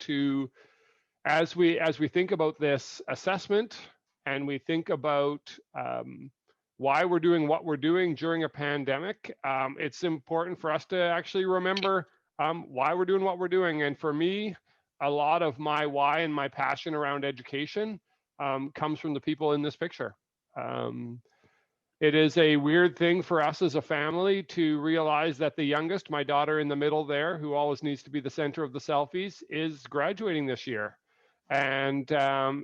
to, as we think about this assessment and we think about why we're doing what we're doing during a pandemic, it's important for us to actually remember why we're doing what we're doing. And for me, a lot of my why and my passion around education comes from the people in this picture. It is a weird thing for us as a family to realize that the youngest, my daughter in the middle there, who always needs to be the center of the selfies, is graduating this year. And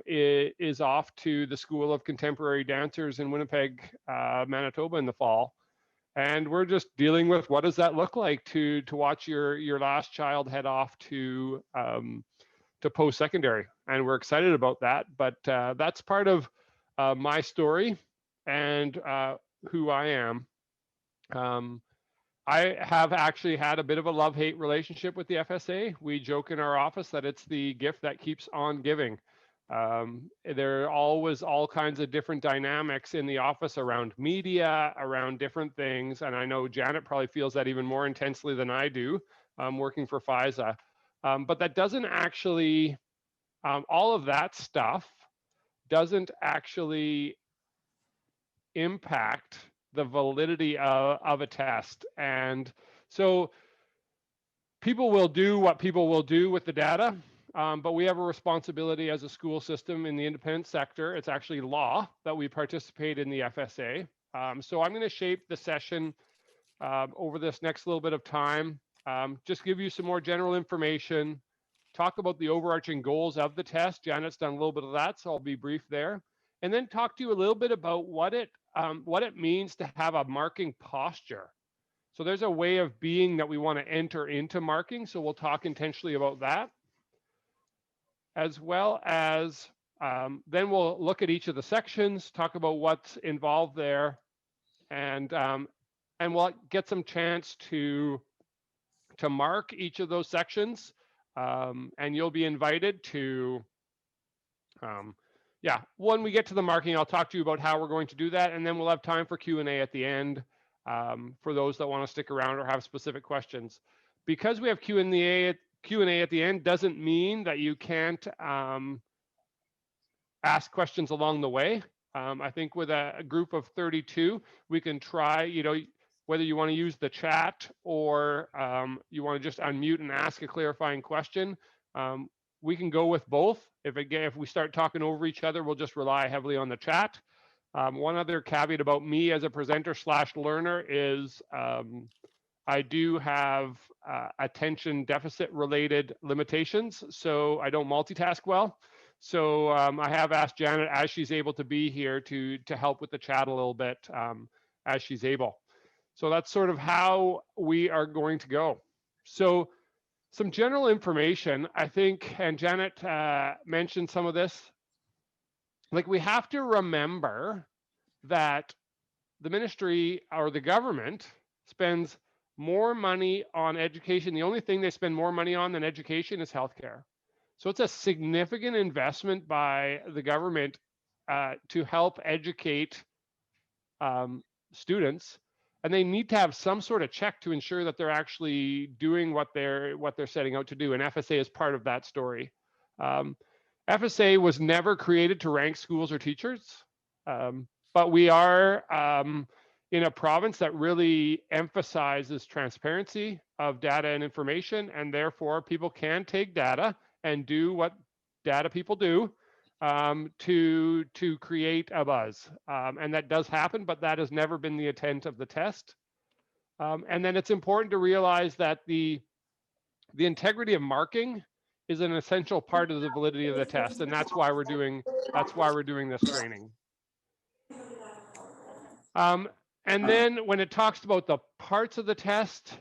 it is off to the School of Contemporary Dancers in Winnipeg, Manitoba in the fall. And we're just dealing with what does that look like to watch your last child head off to post-secondary. And we're excited about that. But that's part of my story and who I am. I have actually had a bit of a love-hate relationship with the FSA. We joke in our office that it's the gift that keeps on giving. There are always all kinds of different dynamics in the office around media, around different things. And I know Janet probably feels that even more intensely than I do, working for FSA. But that doesn't actually, all of that stuff doesn't actually impact the validity of a test. And so people will do what people will do with the data, but we have a responsibility as a school system in the independent sector. It's actually law that we participate in the FSA. So I'm going to shape the session over this next little bit of time, just give you some more general information, talk about the overarching goals of the test. Janet's done a little bit of that, so I'll be brief there. And then talk to you a little bit about what it means to have a marking posture. So there's a way of being that we want to enter into marking. So we'll talk intentionally about that, as well as then we'll look at each of the sections, talk about what's involved there, and we'll get some chance to mark each of those sections, and you'll be invited to. Yeah, when we get to the marking, I'll talk to you about how we're going to do that, and then we'll have time for Q&A at the end for those that want to stick around or have specific questions. Because we have Q&A at the end doesn't mean that you can't ask questions along the way. I think with a group of 32, we can try, whether you want to use the chat or you want to just unmute and ask a clarifying question. We can go with both. If we start talking over each other, we'll just rely heavily on the chat. One other caveat about me as a presenter / learner is I do have attention deficit related limitations, so I don't multitask well. So I have asked Janet, as she's able to be here, to help with the chat a little bit as she's able. So that's sort of how we are going to go. So some general information, I think, and Janet mentioned some of this. Like, we have to remember that the ministry or the government spends more money on education. The only thing they spend more money on than education is healthcare. So it's a significant investment by the government to help educate students. And they need to have some sort of check to ensure that they're actually doing what they're setting out to do. And FSA is part of that story. FSA was never created to rank schools or teachers, but we are in a province that really emphasizes transparency of data and information, and therefore people can take data and do what data people do to create a buzz. And that does happen, but that has never been the intent of the test. And then it's important to realize that the integrity of marking is an essential part of the validity of the test, and that's why we're doing this training. And then when it talks about the parts of the test,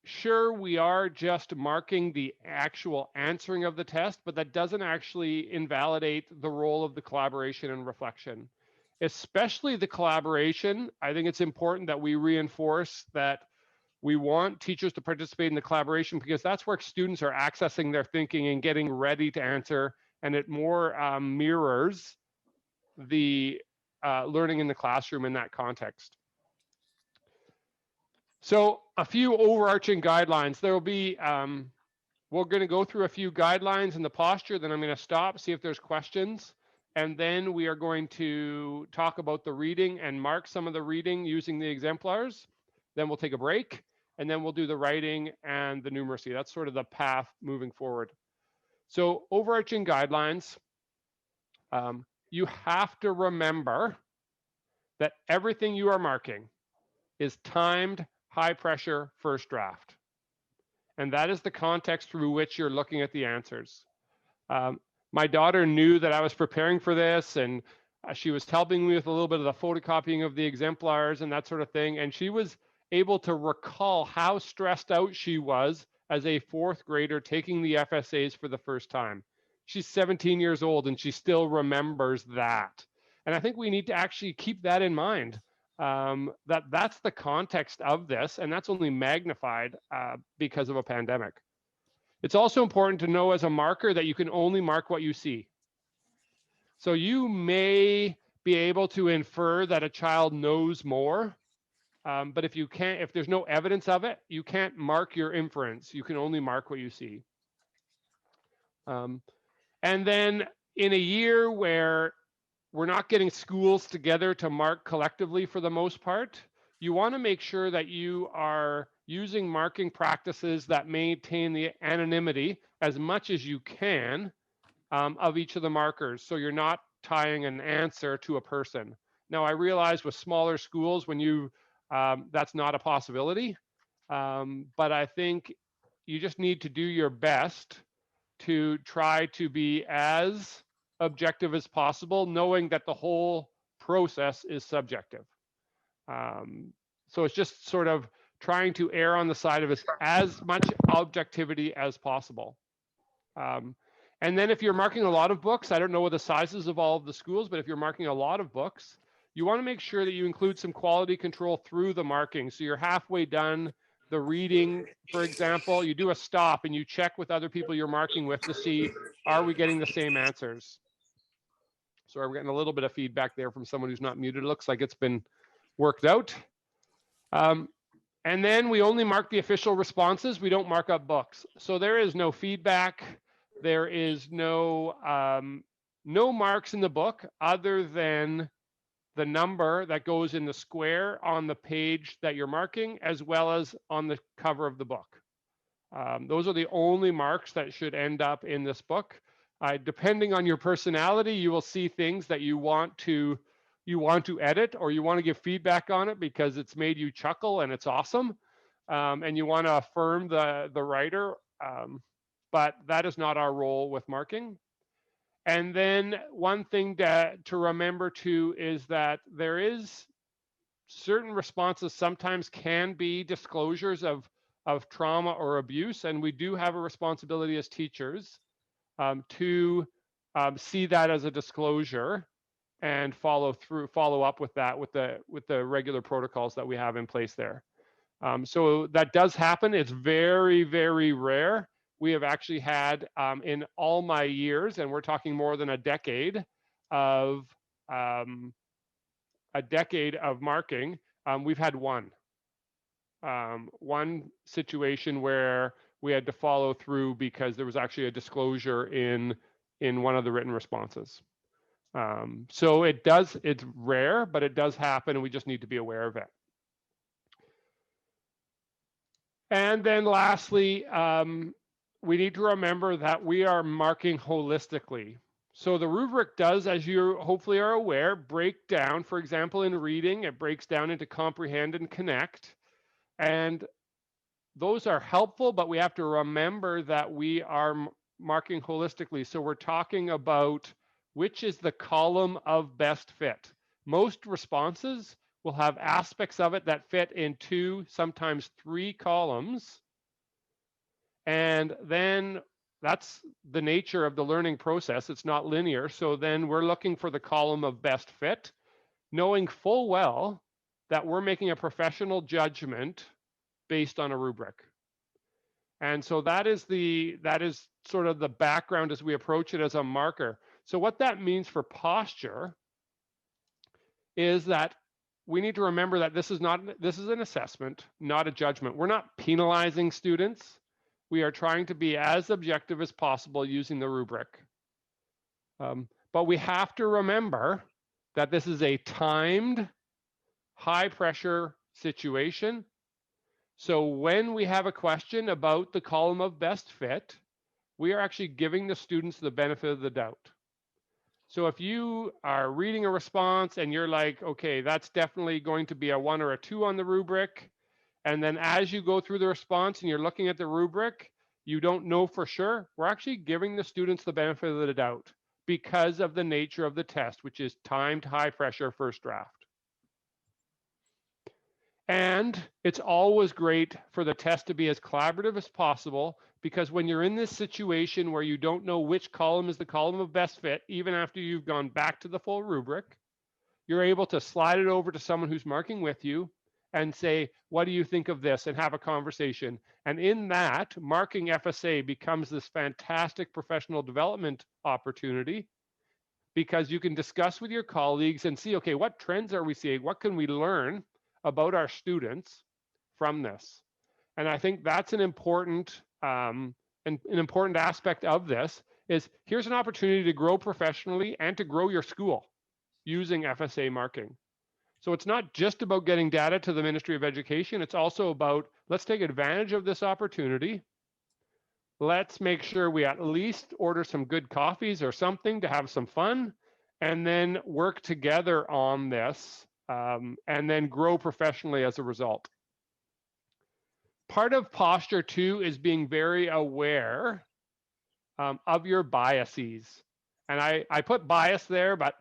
sure, we are just marking the actual answering of the test, but that doesn't actually invalidate the role of the collaboration and reflection. Especially the collaboration, I think it's important that we reinforce that we want teachers to participate in the collaboration, because that's where students are accessing their thinking and getting ready to answer, and it more mirrors the learning in the classroom in that context. So a few overarching guidelines. There will be We're going to go through a few guidelines in the posture, then I'm going to stop, see if there's questions, and then we are going to talk about the reading and mark some of the reading using the exemplars. Then we'll take a break, and then we'll do the writing and the numeracy. That's sort of the path moving forward. So overarching guidelines, you have to remember that everything you are marking is timed, high pressure, first draft. And that is the context through which you're looking at the answers. My daughter knew that I was preparing for this, and she was helping me with a little bit of the photocopying of the exemplars and that sort of thing. And she was able to recall how stressed out she was as a fourth grader taking the FSAs for the first time. She's 17 years old and she still remembers that. And I think we need to actually keep that in mind. That's the context of this, and that's only magnified because of a pandemic. It's also important to know as a marker that you can only mark what you see. So you may be able to infer that a child knows more, but if there's no evidence of it, you can't mark your inference. You can only mark what you see. And then in a year where we're not getting schools together to mark collectively for the most part, you want to make sure that you are using marking practices that maintain the anonymity as much as you can of each of the markers. So you're not tying an answer to a person. Now I realize with smaller schools, when you, that's not a possibility, but I think you just need to do your best to try to be as objective as possible, knowing that the whole process is subjective. So it's just sort of trying to err on the side of as much objectivity as possible. And then if you're marking a lot of books, I don't know what the sizes of all of the schools, but if you're marking a lot of books, you want to make sure that you include some quality control through the marking. So you're halfway done the reading, for example, you do a stop and you check with other people you're marking with to see, are we getting the same answers? So we're getting a little bit of feedback there from someone who's not muted. It looks like it's been worked out. And then we only mark the official responses. We don't mark up books. So there is no feedback. There is no marks in the book other than the number that goes in the square on the page that you're marking, as well as on the cover of the book. Those are the only marks that should end up in this book. Depending on your personality, you will see things that you want to edit, or you want to give feedback on it because it's made you chuckle and it's awesome, and you want to affirm the writer, but that is not our role with marking. And then one thing to remember too is that there is certain responses sometimes can be disclosures of trauma or abuse, and we do have a responsibility as teachers to see that as a disclosure and follow up with that with the regular protocols that we have in place there. So that does happen. It's very, very rare. We have actually had in all my years, and we're talking more than a decade of marking, we've had one situation where we had to follow through because there was actually a disclosure in one of the written responses. So it's rare, but it does happen, and we just need to be aware of it. And then lastly, we need to remember that we are marking holistically. So the rubric does, as you hopefully are aware, break down, for example, in reading, it breaks down into comprehend and connect. And those are helpful, but we have to remember that we are marking holistically. So we're talking about which is the column of best fit. Most responses will have aspects of it that fit in 2, sometimes 3 columns. And then that's the nature of the learning process. It's not linear. So then we're looking for the column of best fit, knowing full well that we're making a professional judgment based on a rubric. And so that is sort of the background as we approach it as a marker. So what that means for posture is that we need to remember that this is an assessment, not a judgment. We're not penalizing students. we are trying to be as objective as possible using the rubric. But we have to remember that this is a timed, high pressure situation. So when we have a question about the column of best fit, we are actually giving the students the benefit of the doubt. So if you are reading a response and you're like, okay, that's definitely going to be a 1 or a 2 on the rubric, and then as you go through the response and you're looking at the rubric, you don't know for sure, we're actually giving the students the benefit of the doubt because of the nature of the test, which is timed high pressure first draft. And it's always great for the test to be as collaborative as possible, because when you're in this situation where you don't know which column is the column of best fit, even after you've gone back to the full rubric, you're able to slide it over to someone who's marking with you and say, what do you think of this? And have a conversation. And in that, marking FSA becomes this fantastic professional development opportunity, because you can discuss with your colleagues and see, okay, what trends are we seeing? What can we learn about our students from this? And I think that's an important aspect of this is here's an opportunity to grow professionally and to grow your school using FSA marking. So it's not just about getting data to the Ministry of Education. It's also about, let's take advantage of this opportunity. Let's make sure we at least order some good coffees or something to have some fun, and then work together on this, and then grow professionally as a result. Part of posture too is being very aware of your biases. And I put bias there, but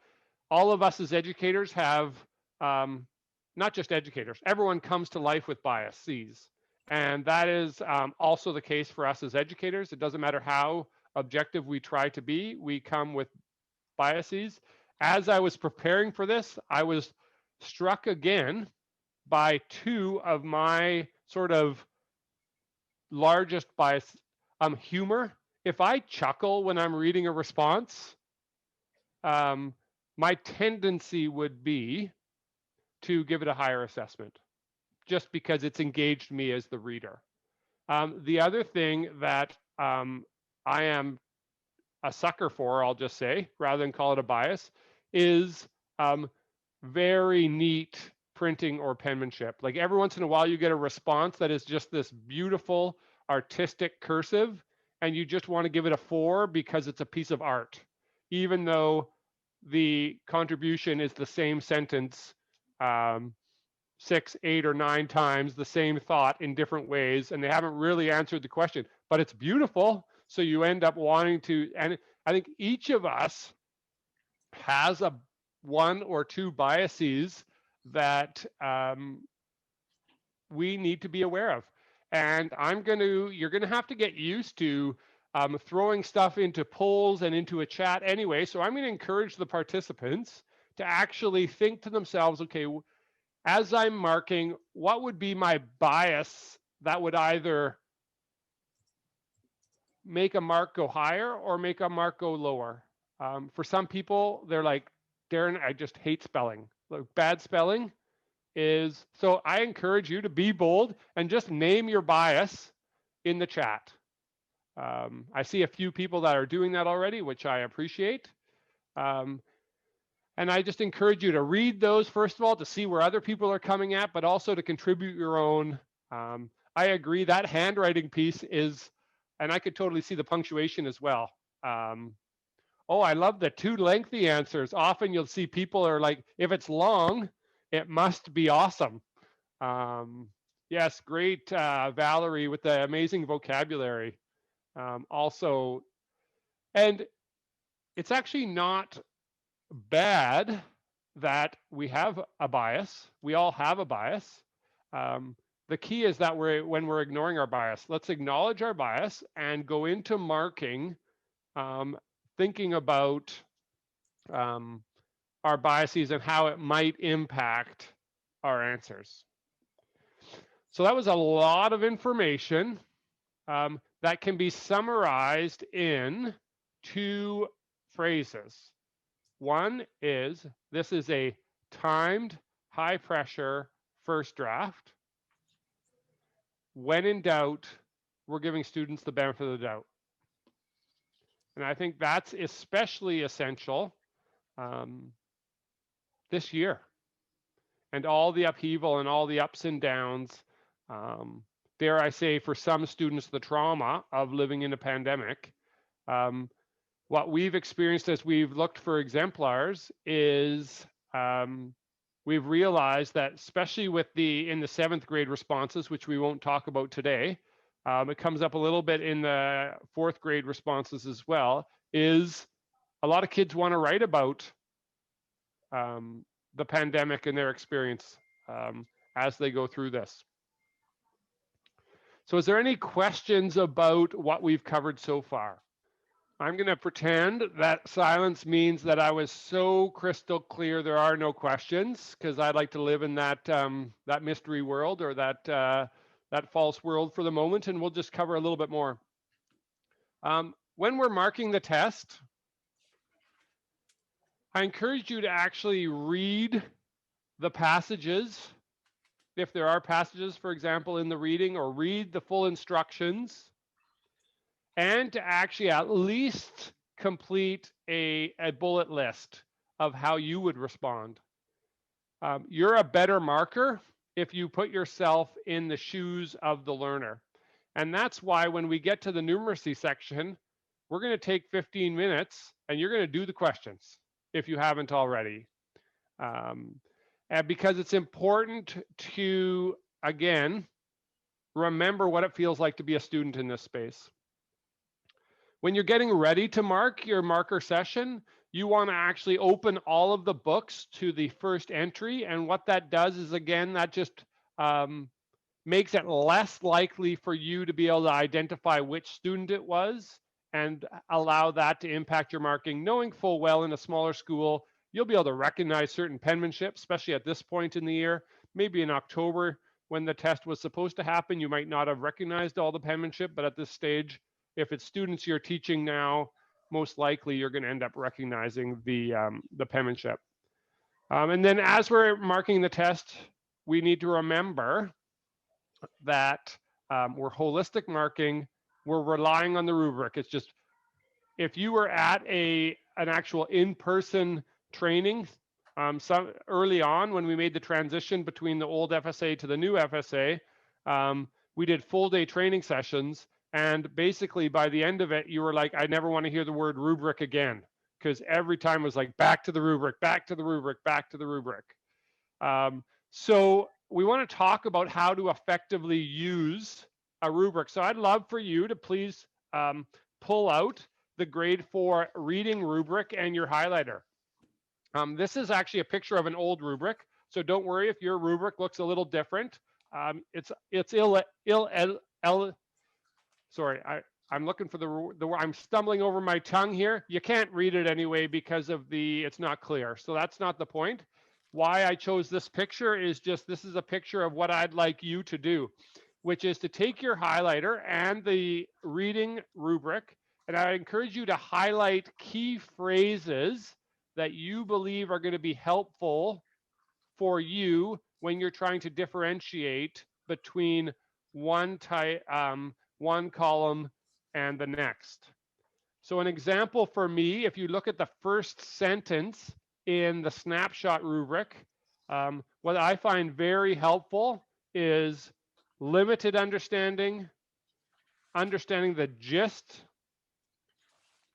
all of us as educators have, not just educators, everyone comes to life with biases. And that is also the case for us as educators. It doesn't matter how objective we try to be, we come with biases. As I was preparing for this, I was struck again by 2 of my sort of largest bias. Humor. If I chuckle when I'm reading a response, my tendency would be to give it a higher assessment, just because it's engaged me as the reader. The other thing that I am a sucker for, I'll just say, rather than call it a bias, is very neat printing or penmanship. Like every once in a while you get a response that is just this beautiful artistic cursive, and you just want to give it a 4 because it's a piece of art, even though the contribution is the same sentence 6, 8, or 9 times, the same thought in different ways, and they haven't really answered the question, but it's beautiful. So you end up wanting to, and I think each of us has a 1 or 2 biases that we need to be aware of. And you're gonna have to get used to throwing stuff into polls and into a chat anyway. So I'm gonna encourage the participants to actually think to themselves, okay, as I'm marking, what would be my bias that would either make a mark go higher or make a mark go lower? For some people, they're like, Darren, I just hate spelling. Like, bad spelling is, so I encourage you to be bold and just name your bias in the chat. I see a few people that are doing that already, which I appreciate. And I just encourage you to read those, first of all, to see where other people are coming at, but also to contribute your own. I agree that handwriting piece is, and I could totally see the punctuation as well. Oh, I love the 2 lengthy answers. Often you'll see people are like, if it's long, it must be awesome. Yes, great, Valerie, with the amazing vocabulary. Also, and it's actually not bad that we have a bias. We all have a bias. The key is that when we're ignoring our bias, let's acknowledge our bias and go into marking, thinking about our biases and how it might impact our answers. So that was a lot of information that can be summarized in 2 phrases. One is, this is a timed, high pressure first draft. When in doubt, we're giving students the benefit of the doubt. And I think that's especially essential this year, and all the upheaval and all the ups and downs. Dare I say, for some students, the trauma of living in a pandemic. What we've experienced as we've looked for exemplars is we've realized that, especially with in the 7th grade responses, which we won't talk about today, it comes up a little bit in the 4th grade responses as well, is a lot of kids want to write about the pandemic and their experience as they go through this. So is there any questions about what we've covered so far? I'm going to pretend that silence means that I was so crystal clear there are no questions, because I'd like to live in that that mystery world, or that that false world for the moment, and we'll just cover a little bit more. When we're marking the test, I encourage you to actually read the passages, if there are passages, for example, in the reading, or read the full instructions, and to actually at least complete a bullet list of how you would respond. You're a better marker if you put yourself in the shoes of the learner. And that's why when we get to the numeracy section, we're going to take 15 minutes and you're going to do the questions if you haven't already. And because it's important to, again, remember what it feels like to be a student in this space. When you're getting ready to mark your marker session, you want to actually open all of the books to the first entry. And what that does is, again, that just makes it less likely for you to be able to identify which student it was and allow that to impact your marking, knowing full well in a smaller school, you'll be able to recognize certain penmanship, especially at this point in the year. Maybe in October, when the test was supposed to happen, you might not have recognized all the penmanship, but at this stage, if it's students you're teaching now, most likely you're going to end up recognizing the penmanship. And then as we're marking the test, we need to remember that we're holistic marking, we're relying on the rubric. It's just, if you were at an actual in-person training, some early on when we made the transition between the old FSA to the new FSA, we did full day training sessions. And basically by the end of it, you were like, I never want to hear the word rubric again, because every time it was like, back to the rubric, back to the rubric, back to the rubric. So we want to talk about how to effectively use a rubric. So I'd love for you to please pull out the grade 4 reading rubric and your highlighter. This is actually a picture of an old rubric, so don't worry if your rubric looks a little different. It's sorry, I'm looking for the I'm stumbling over my tongue here. You can't read it anyway because of it's not clear. So that's not the point. Why I chose this picture is just, this is a picture of what I'd like you to do, which is to take your highlighter and the reading rubric, and I encourage you to highlight key phrases that you believe are going to be helpful for you when you're trying to differentiate between one column and the next. So an example for me, if you look at the first sentence in the snapshot rubric, what I find very helpful is limited understanding, understanding the gist,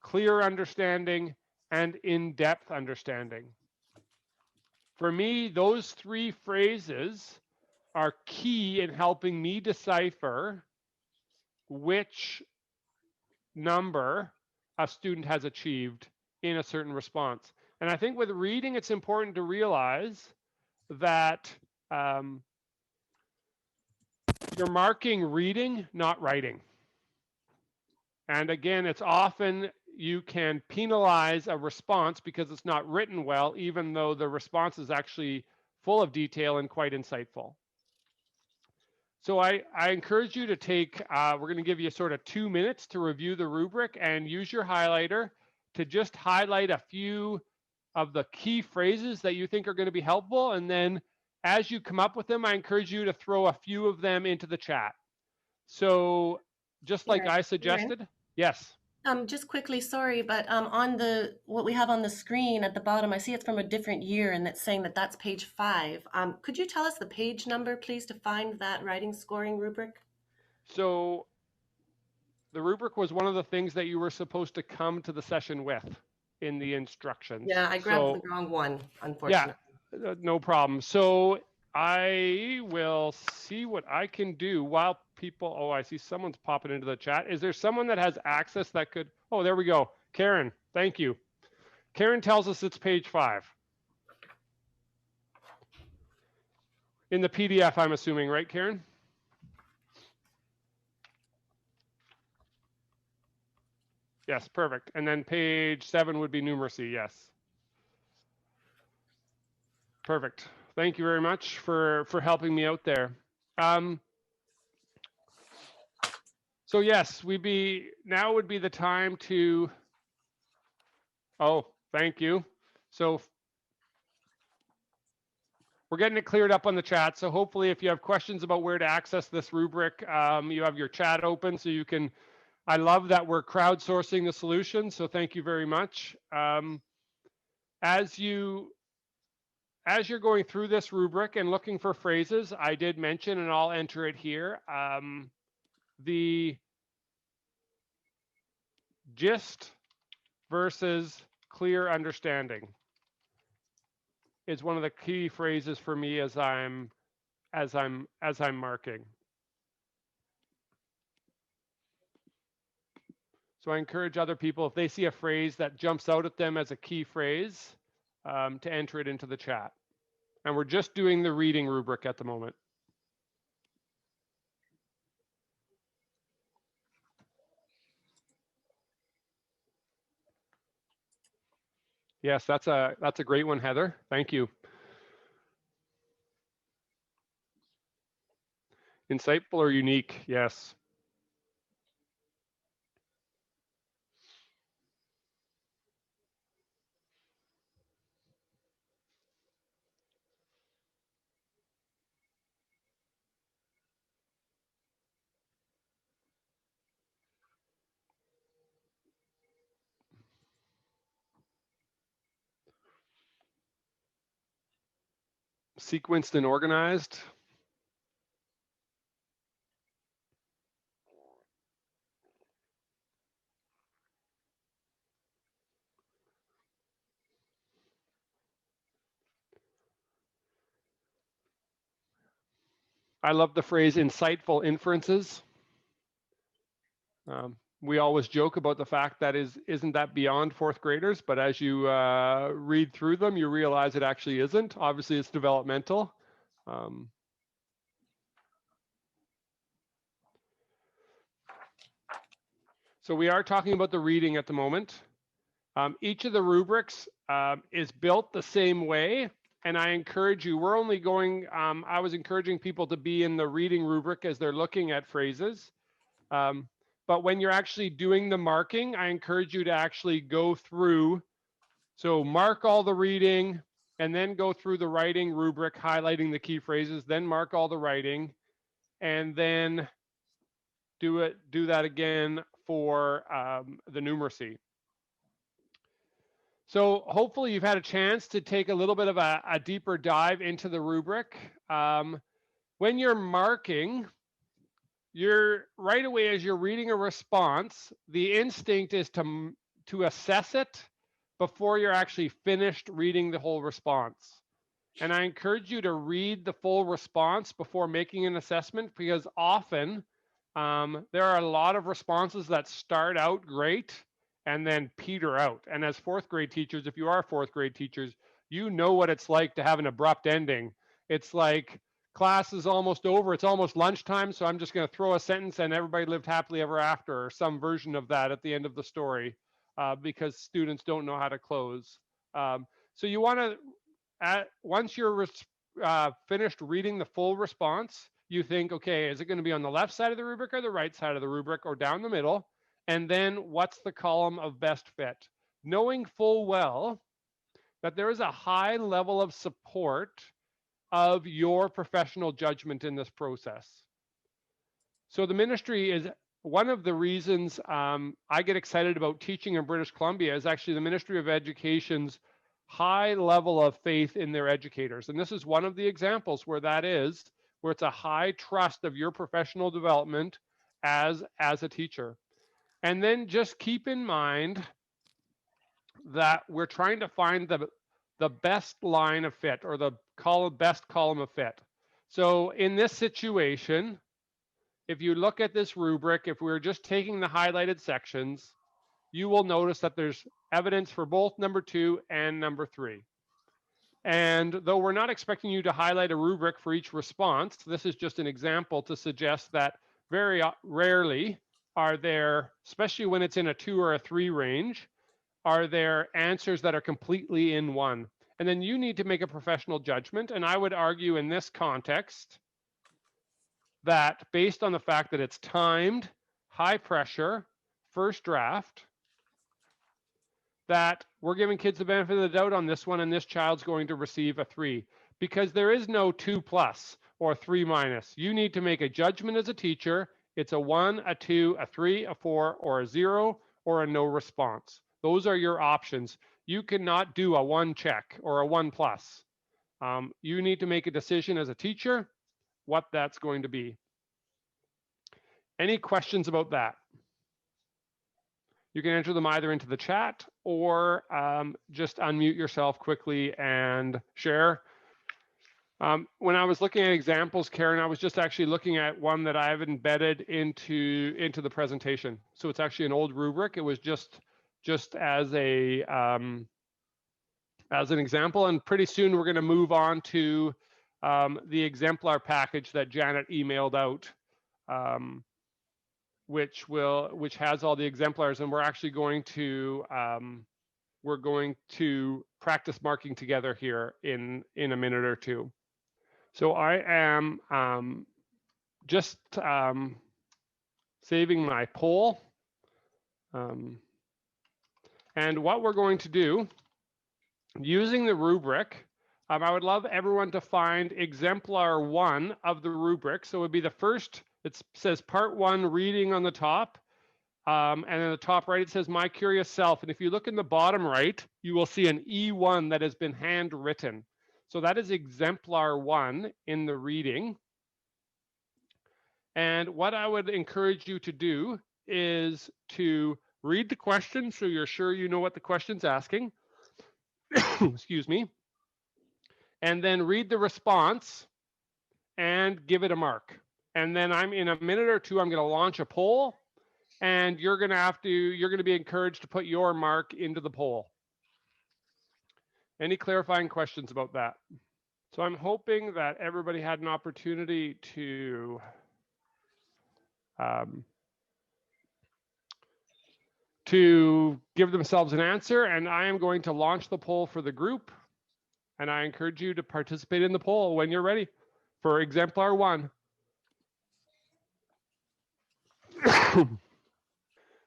clear understanding, and in-depth understanding. For me, those 3 phrases are key in helping me decipher which number a student has achieved in a certain response. And I think with reading, it's important to realize that you're marking reading, not writing. And again, it's often you can penalize a response because it's not written well, even though the response is actually full of detail and quite insightful. So I encourage you to take, we're going to give you sort of 2 minutes to review the rubric and use your highlighter to just highlight a few of the key phrases that you think are going to be helpful. And then as you come up with them, I encourage you to throw a few of them into the chat. So just like Yeah, I Darren. suggested. Yes. Just quickly, sorry, but on what we have on the screen at the bottom, I see it's from a different year, and it's saying that that's page 5. Could you tell us the page number, please, to find that writing scoring rubric? So the rubric was one of the things that you were supposed to come to the session with in the instructions. Yeah, I grabbed the So wrong one, yeah, unfortunately. no problem. So I will see what I can do while people, oh, I see someone's popping into the chat. Is there someone that has access that could, oh, there we go. Karen, thank you. Karen tells us it's page 5. In the PDF, I'm assuming, right, Karen? Yes, perfect. And then page 7 would be numeracy, yes. Perfect. Thank you very much for helping me out there. So yes, now would be the time to, oh, thank you. So we're getting it cleared up on the chat. So hopefully if you have questions about where to access this rubric, you have your chat open so you can, I love that we're crowdsourcing the solution. So thank you very much. As you're going through this rubric and looking for phrases, I did mention, and I'll enter it here, the gist versus clear understanding is one of the key phrases for me as I'm marking. So I encourage other people, if they see a phrase that jumps out at them as a key phrase, to enter it into the chat. And we're just doing the reading rubric at the moment. Yes, that's a great one, Heather. Thank you. Insightful or unique? Yes. Sequenced and organized. I love the phrase insightful inferences. We always joke about the fact that isn't that beyond fourth graders, but as you read through them, you realize it actually isn't. Obviously, it's developmental. So we are talking about the reading at the moment. Each of the rubrics is built the same way, and I encourage you, we're only going, I was encouraging people to be in the reading rubric as they're looking at phrases. But when you're actually doing the marking, I encourage you to actually go through. So mark all the reading and then go through the writing rubric, highlighting the key phrases, then mark all the writing, and then do that again for the numeracy. So hopefully you've had a chance to take a little bit of a deeper dive into the rubric. When you're marking, you're right away as you're reading a response, the instinct is to assess it before you're actually finished reading the whole response. And I encourage you to read the full response before making an assessment, because often there are a lot of responses that start out great and then peter out. And as fourth grade teachers, if you are fourth grade teachers, you know what it's like to have an abrupt ending. It's like, class is almost over, it's almost lunchtime, so I'm just going to throw a sentence and everybody lived happily ever after, or some version of that at the end of the story, because students don't know how to close. So you want to, once you're finished reading the full response, you think, okay, is it going to be on the left side of the rubric or the right side of the rubric or down the middle? And then what's the column of best fit? Knowing full well that there is a high level of support of your professional judgment in this process. So the ministry is one of the reasons I get excited about teaching in British Columbia is actually the Ministry of Education's high level of faith in their educators. And this is one of the examples where that is, where it's a high trust of your professional development as a teacher. And then just keep in mind that we're trying to find the best line of fit, or the best column of fit. So in this situation, if you look at this rubric, if we're just taking the highlighted sections, you will notice that there's evidence for both number 2 and number 3. And though we're not expecting you to highlight a rubric for each response, this is just an example to suggest that very rarely are there, especially when it's in a 2 or a 3 range, are there answers that are completely in 1. And then you need to make a professional judgment. And I would argue in this context that based on the fact that it's timed, high pressure, first draft, that we're giving kids the benefit of the doubt on this one, and this child's going to receive a 3, because there is no 2+ or 3-. You need to make a judgment as a teacher. It's a 1, a 2, a 3, a 4, or a 0, or a no response. Those are your options. You cannot do a 1 check or a 1+. You need to make a decision as a teacher what that's going to be. Any questions about that? You can enter them either into the chat or just unmute yourself quickly and share. When I was looking at examples, Karen, I was just actually looking at one that I've embedded into the presentation. So it's actually an old rubric. It was just as an example, and pretty soon we're going to move on to the exemplar package that Janet emailed out. Which has all the exemplars, and we're actually going to practice marking together here in a minute or two. So I am just saving my poll, and what we're going to do using the rubric, I would love everyone to find exemplar 1 of the rubric. So it would be the first. It says part 1 reading on the top, and in the top right it says my curious self, and if you look in the bottom right you will see an E1 that has been handwritten. So that is exemplar 1 in the reading. And what I would encourage you to do is to read the question so you're sure you know what the question's asking. Excuse me. And then read the response and give it a mark. And then in a minute or two, I'm going to launch a poll, and you're going to be encouraged to put your mark into the poll. Any clarifying questions about that? So I'm hoping that everybody had an opportunity to give themselves an answer, and I am going to launch the poll for the group, and I encourage you to participate in the poll when you're ready for exemplar 1.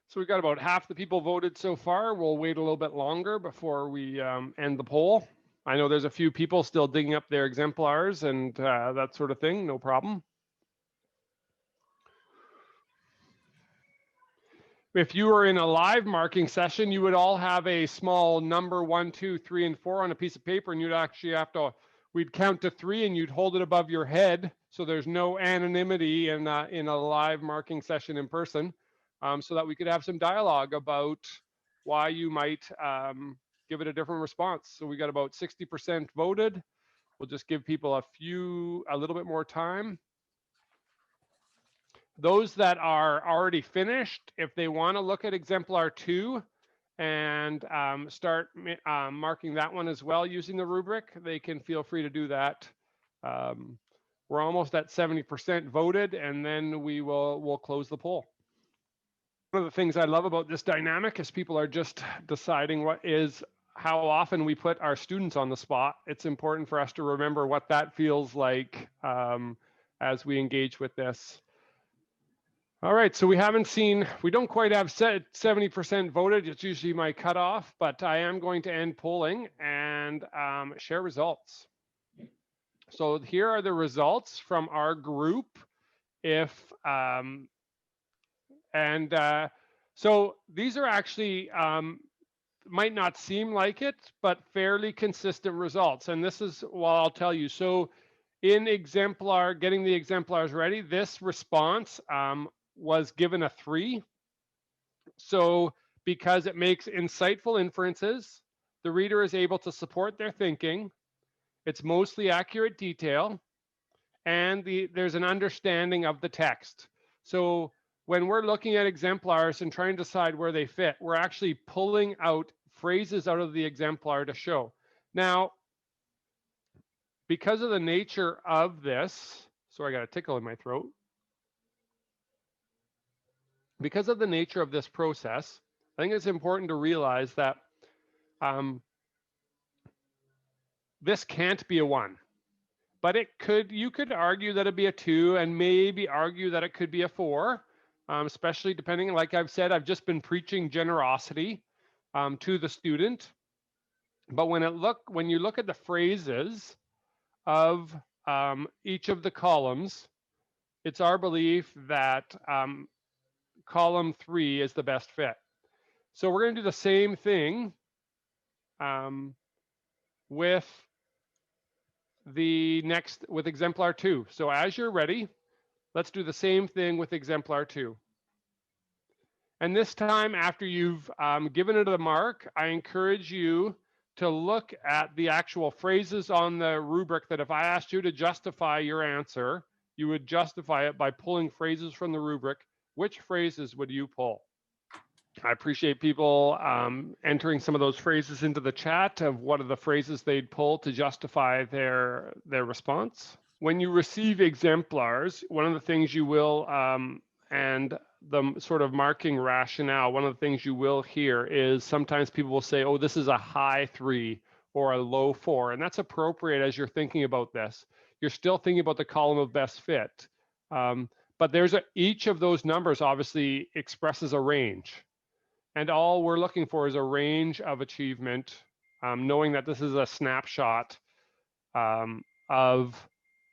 So we've got about half the people voted so far. We'll wait a little bit longer before we end the poll. I know there's a few people still digging up their exemplars and that sort of thing. No problem. If you were in a live marking session, you would all have a small number 1, 2, 3, and 4 on a piece of paper, and you'd actually have to, we'd count to 3 and you'd hold it above your head. So there's no anonymity in a live marking session in person, so that we could have some dialogue about why you might give it a different response. So we got about 60% voted. We'll just give people a little bit more time. Those that are already finished, if they want to look at exemplar 2 and start marking that one as well using the rubric, they can feel free to do that. We're almost at 70% voted, and then we'll close the poll. One of the things I love about this dynamic is people are just deciding how often we put our students on the spot. It's important for us to remember what that feels like as we engage with this. All right, so we don't quite have 70% voted. It's usually my cutoff, but I am going to end polling and share results. So here are the results from our group. If And so these are actually, might not seem like it, but fairly consistent results. And this is what I'll tell you. So in exemplar, getting the exemplars ready, this response was given a 3. So because it makes insightful inferences, the reader is able to support their thinking, it's mostly accurate detail, and there's an understanding of the text. So when we're looking at exemplars and trying to decide where they fit, we're actually pulling out phrases out of the exemplar to show. Now, because of the nature of this, so I got a tickle in my throat. Because of the nature of this process, I think it's important to realize that this can't be a 1. But it could, you could argue that it'd be a 2 and maybe argue that it could be a 4, especially depending, like I've said, I've just been preaching generosity to the student. But when you look at the phrases of each of the columns, it's our belief that column 3 is the best fit. So we're going to do the same thing with exemplar 2. So as you're ready, let's do the same thing with exemplar 2. And this time, after you've given it a mark, I encourage you to look at the actual phrases on the rubric that if I asked you to justify your answer, you would justify it by pulling phrases from the rubric. Which phrases would you pull? I appreciate people entering some of those phrases into the chat of what are the phrases they'd pull to justify their response. When you receive exemplars, one of the things you will, and the sort of marking rationale, one of the things you will hear is sometimes people will say, oh, this is a high 3 or a low 4, and that's appropriate as you're thinking about this. You're still thinking about the column of best fit. But each of those numbers obviously expresses a range. And all we're looking for is a range of achievement, knowing that this is a snapshot of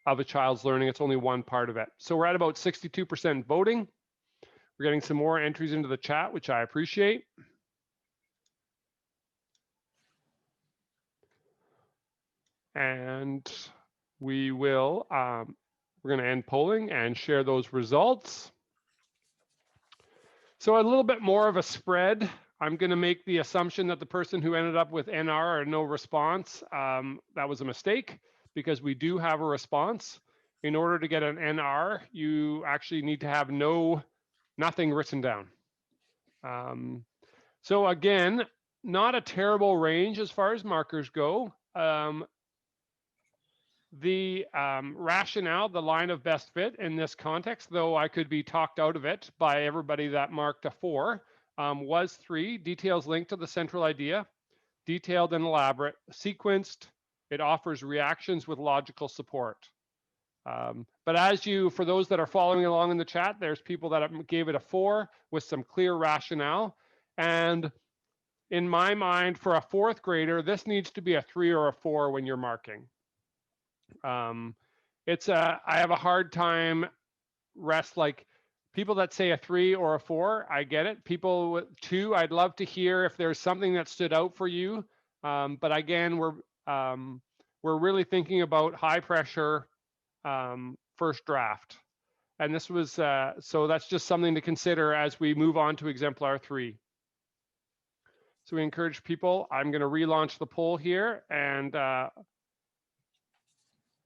a child's learning. It's only one part of it. So we're at about 62% voting. We're getting some more entries into the chat, which I appreciate. And we will, we're going to end polling and share those results. So a little bit more of a spread. I'm going to make the assumption that the person who ended up with NR or no response, that was a mistake, because we do have a response. In order to get an NR, you actually need to have nothing written down. So again, not a terrible range as far as markers go. The rationale, the line of best fit in this context, though I could be talked out of it by everybody that marked a 4, was 3, details linked to the central idea, detailed and elaborate, sequenced, it offers reactions with logical support. But for those that are following along in the chat, there's people that gave it a 4 with some clear rationale. And in my mind, for a 4th grader, this needs to be a 3 or a 4 when you're marking. I have a hard time like people that say a 3 or a 4, I get it. People with 2, I'd love to hear if there's something that stood out for you. But again, we're really thinking about high pressure first draft. And this was, so that's just something to consider as we move on to exemplar 3. So we encourage people, I'm going to relaunch the poll here, and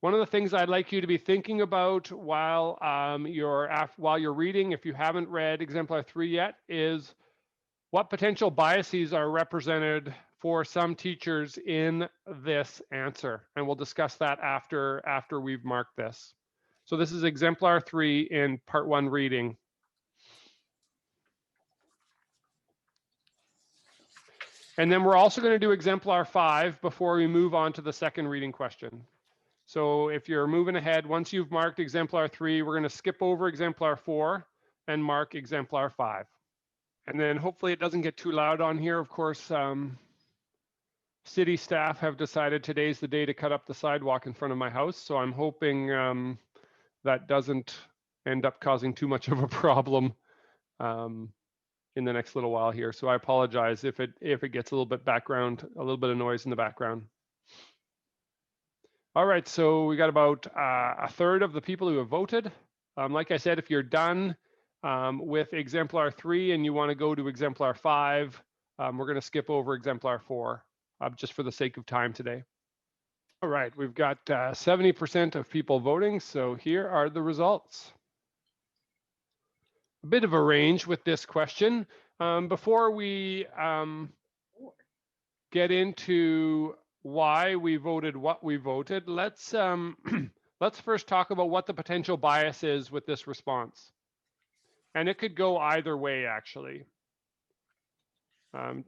one of the things I'd like you to be thinking about while you're reading, if you haven't read exemplar 3 yet, is what potential biases are represented for some teachers in this answer. And we'll discuss that after we've marked this. So this is exemplar 3 in part 1 reading. And then we're also going to do exemplar 5 before we move on to the second reading question. So if you're moving ahead, once you've marked exemplar 3, we're going to skip over exemplar 4 and mark exemplar 5. And then hopefully it doesn't get too loud on here. Of course, city staff have decided today's the day to cut up the sidewalk in front of my house. So I'm hoping that doesn't end up causing too much of a problem in the next little while here. So I apologize if it gets a little bit of noise in the background. All right, so we got about a third of the people who have voted. Like I said, if you're done with exemplar 3 and you want to go to exemplar 5, we're going to skip over exemplar 4 just for the sake of time today. All right, we've got 70% of people voting, so here are the results. A bit of a range with this question. Before we get into why we voted what we voted, let's let's first talk about what the potential bias is with this response. And it could go either way, actually.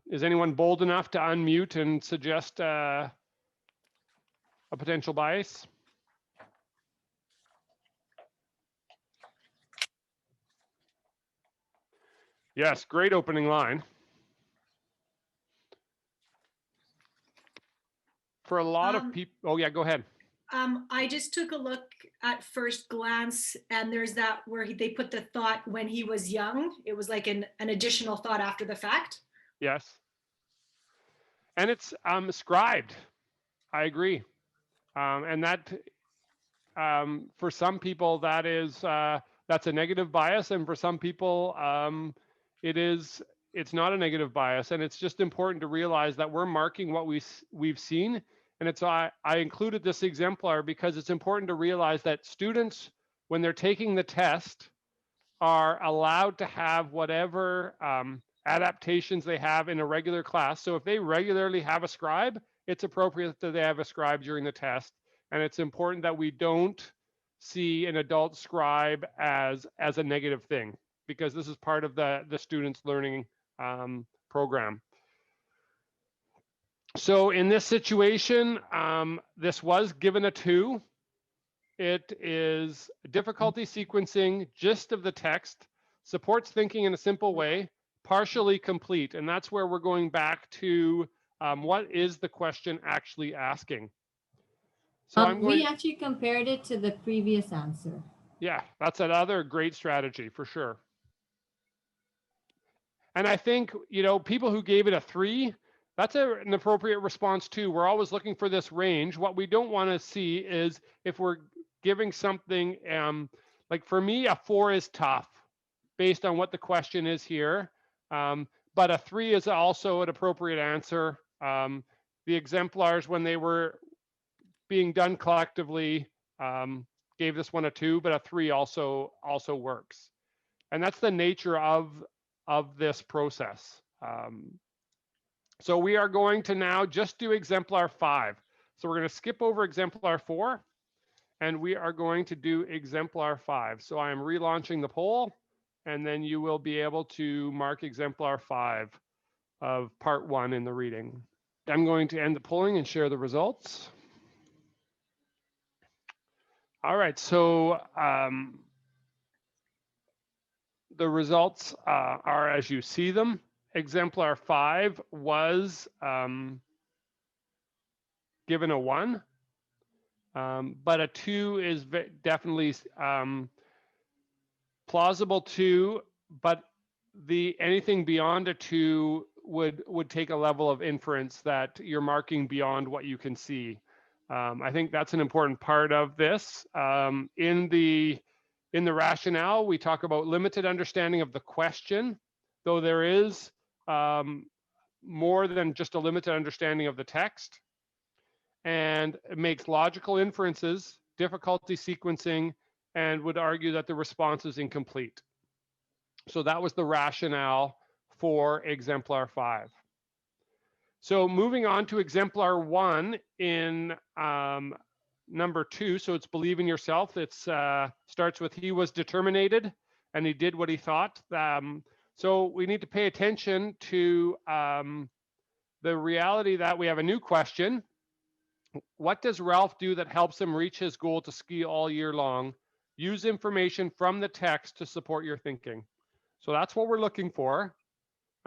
Is anyone bold enough to unmute and suggest a potential bias? Yes, great opening line. For a lot of people, oh yeah, go ahead. I just took a look at first glance, and there's that where they put the thought when he was young. It was like an additional thought after the fact. Yes. And it's ascribed. I agree. And that, for some people, that is that's a negative bias, and for some people, it's not a negative bias. And it's just important to realize that we're marking what we've seen. And it's I included this exemplar because it's important to realize that students, when they're taking the test, are allowed to have whatever adaptations they have in a regular class. So if they regularly have a scribe, it's appropriate that they have a scribe during the test. And it's important that we don't see an adult scribe as a negative thing, because this is part of the student's learning program. So in this situation, this was given a 2. It is difficulty sequencing, gist of the text, supports thinking in a simple way, partially complete. And that's where we're going back to what is the question actually asking. So we actually compared it to the previous answer. Yeah, that's another great strategy for sure. And I think, people who gave it a 3, that's an appropriate response too. We're always looking for this range. What we don't want to see is if we're giving something, like for me, a 4 is tough based on what the question is here. But a 3 is also an appropriate answer. The exemplars, when they were being done collectively, gave this one a 2, but a 3 also works. And that's the nature of this process. So we are going to now just do exemplar 5. So we're going to skip over exemplar 4, and we are going to do exemplar 5. So I am relaunching the poll, and then you will be able to mark exemplar 5 of part 1 in the reading. I'm going to end the polling and share the results. All right, so the results are as you see them. Exemplar 5 was given a 1, but a 2 is definitely plausible too, but anything beyond a 2 would take a level of inference that you're marking beyond what you can see. I think that's an important part of this. In the rationale, we talk about limited understanding of the question, though there is more than just a limited understanding of the text, and it makes logical inferences, difficulty sequencing, and would argue that the response is incomplete. So that was the rationale for exemplar 5. So moving on to exemplar 1 in number 2, so it's believe in yourself. It starts with he was determined and he did what he thought. So we need to pay attention to the reality that we have a new question. What does Ralph do that helps him reach his goal to ski all year long? Use information from the text to support your thinking. So that's what we're looking for.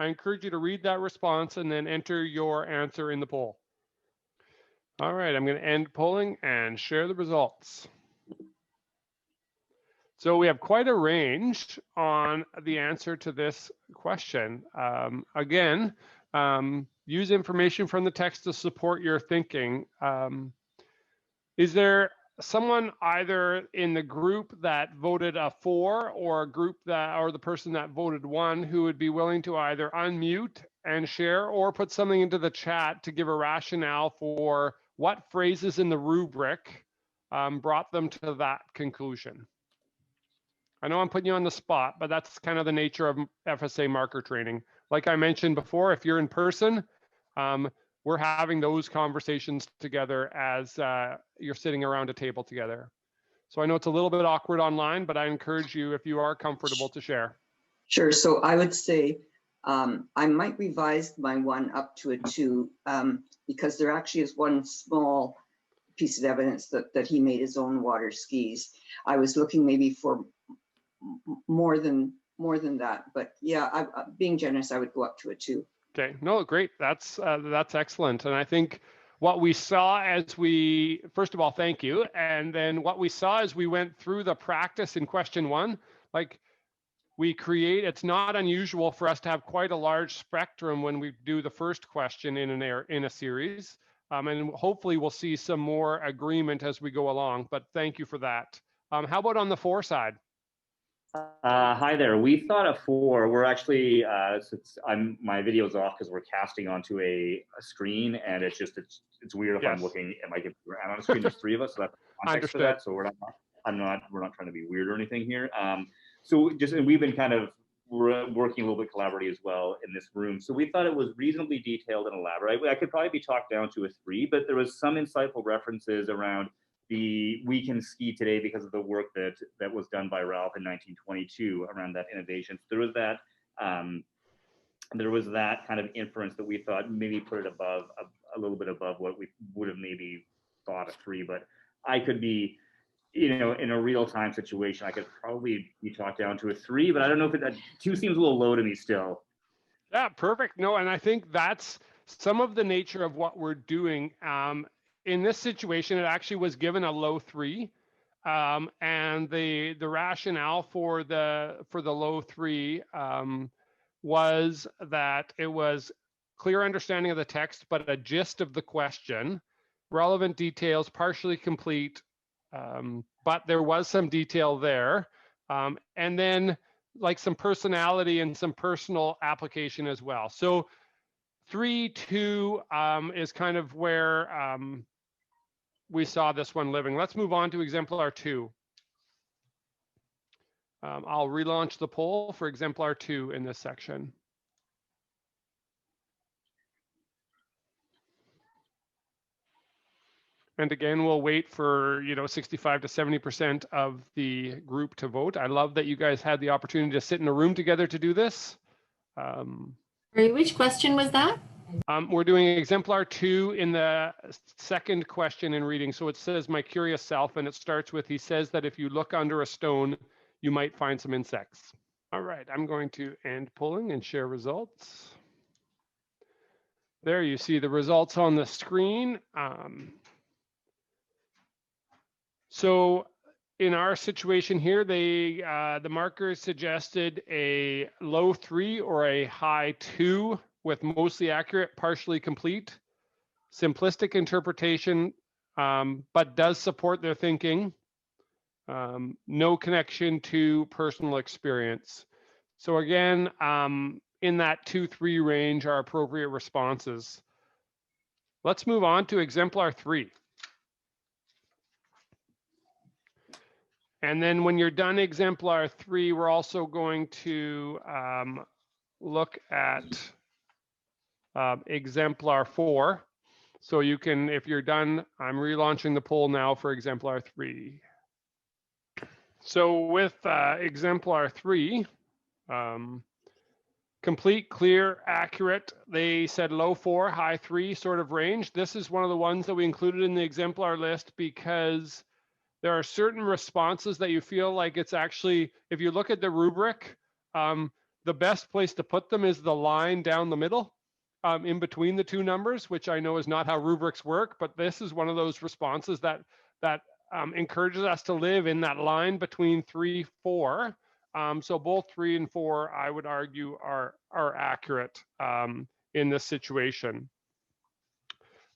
I encourage you to read that response and then enter your answer in the poll. All right, I'm going to end polling and share the results. So we have quite a range on the answer to this question. Again, use information from the text to support your thinking. Is there someone either in the group that voted a 4 or a group that, or the person that voted 1 who would be willing to either unmute and share or put something into the chat to give a rationale for what phrases in the rubric brought them to that conclusion? I know I'm putting you on the spot, but that's kind of the nature of FSA marker training. Like I mentioned before, if you're in person, we're having those conversations together as you're sitting around a table together. So I know it's a little bit awkward online, but I encourage you, if you are comfortable, to share. Sure. So I would say I might revise my 1 up to a 2 because there actually is one small piece of evidence that he made his own water skis. I was looking maybe for more than that, but yeah, being generous, I would go up to a 2. Okay, no, great. That's excellent. And I think what we saw as we, first of all, thank you. And then what we saw as we went through the practice in question 1, like we create, it's not unusual for us to have quite a large spectrum when we do the first question in a series. And hopefully we'll see some more agreement as we go along, but thank you for that. How about on the 4 side? Hi there. We thought of 4. We're actually, my video's off because we're casting onto a screen, and it's weird if I'm looking at my computer and on a screen. There's 3 of us, so that's context for that. So we're not trying to be weird or anything here. So and we've been kind of working a little bit collaboratively as well in this room. So we thought it was reasonably detailed and elaborate. I could probably be talked down to a 3, but there was some insightful references around we can ski today because of the work that was done by Ralph in 1922 around that innovation. So there was that kind of inference that we thought maybe put it above a little bit above what we would have maybe thought a 3, but I could be, in a real-time situation, I could probably be talked down to a 3, but I don't know if 2 seems a little low to me still. Yeah, perfect. No, and I think that's some of the nature of what we're doing. In this situation, it actually was given a low 3, and the rationale for the low 3 was that it was clear understanding of the text, but a gist of the question, relevant details, partially complete, but there was some detail there, and then like some personality and some personal application as well. So 3-2 is kind of where we saw this one living. Let's move on to exemplar 2. I'll relaunch the poll for exemplar 2 in this section. And again, we'll wait for 65 to 70% of the group to vote. I love that you guys had the opportunity to sit in a room together to do this. Which question was that? We're doing exemplar 2 in the second question in reading. So it says, my curious self, and it starts with, he says that if you look under a stone, you might find some insects. All right, I'm going to end polling and share results. There you see the results on the screen. So in our situation here, the markers suggested a low 3 or a high 2 with mostly accurate, partially complete, simplistic interpretation, but does support their thinking. No connection to personal experience. So again, in that 2-3 range are appropriate responses. Let's move on to exemplar 3. And then when you're done exemplar 3, we're also going to look at exemplar 4. So you can, if you're done, I'm relaunching the poll now for exemplar 3. So with exemplar 3, complete, clear, accurate, they said low 4, high 3 sort of range. This is one of the ones that we included in the exemplar list because there are certain responses that you feel like it's actually, if you look at the rubric, the best place to put them is the line down the middle, in between the 2 numbers, which I know is not how rubrics work, but this is one of those responses that encourages us to live in that line between 3, 4. So both 3 and 4, I would argue, are accurate in this situation.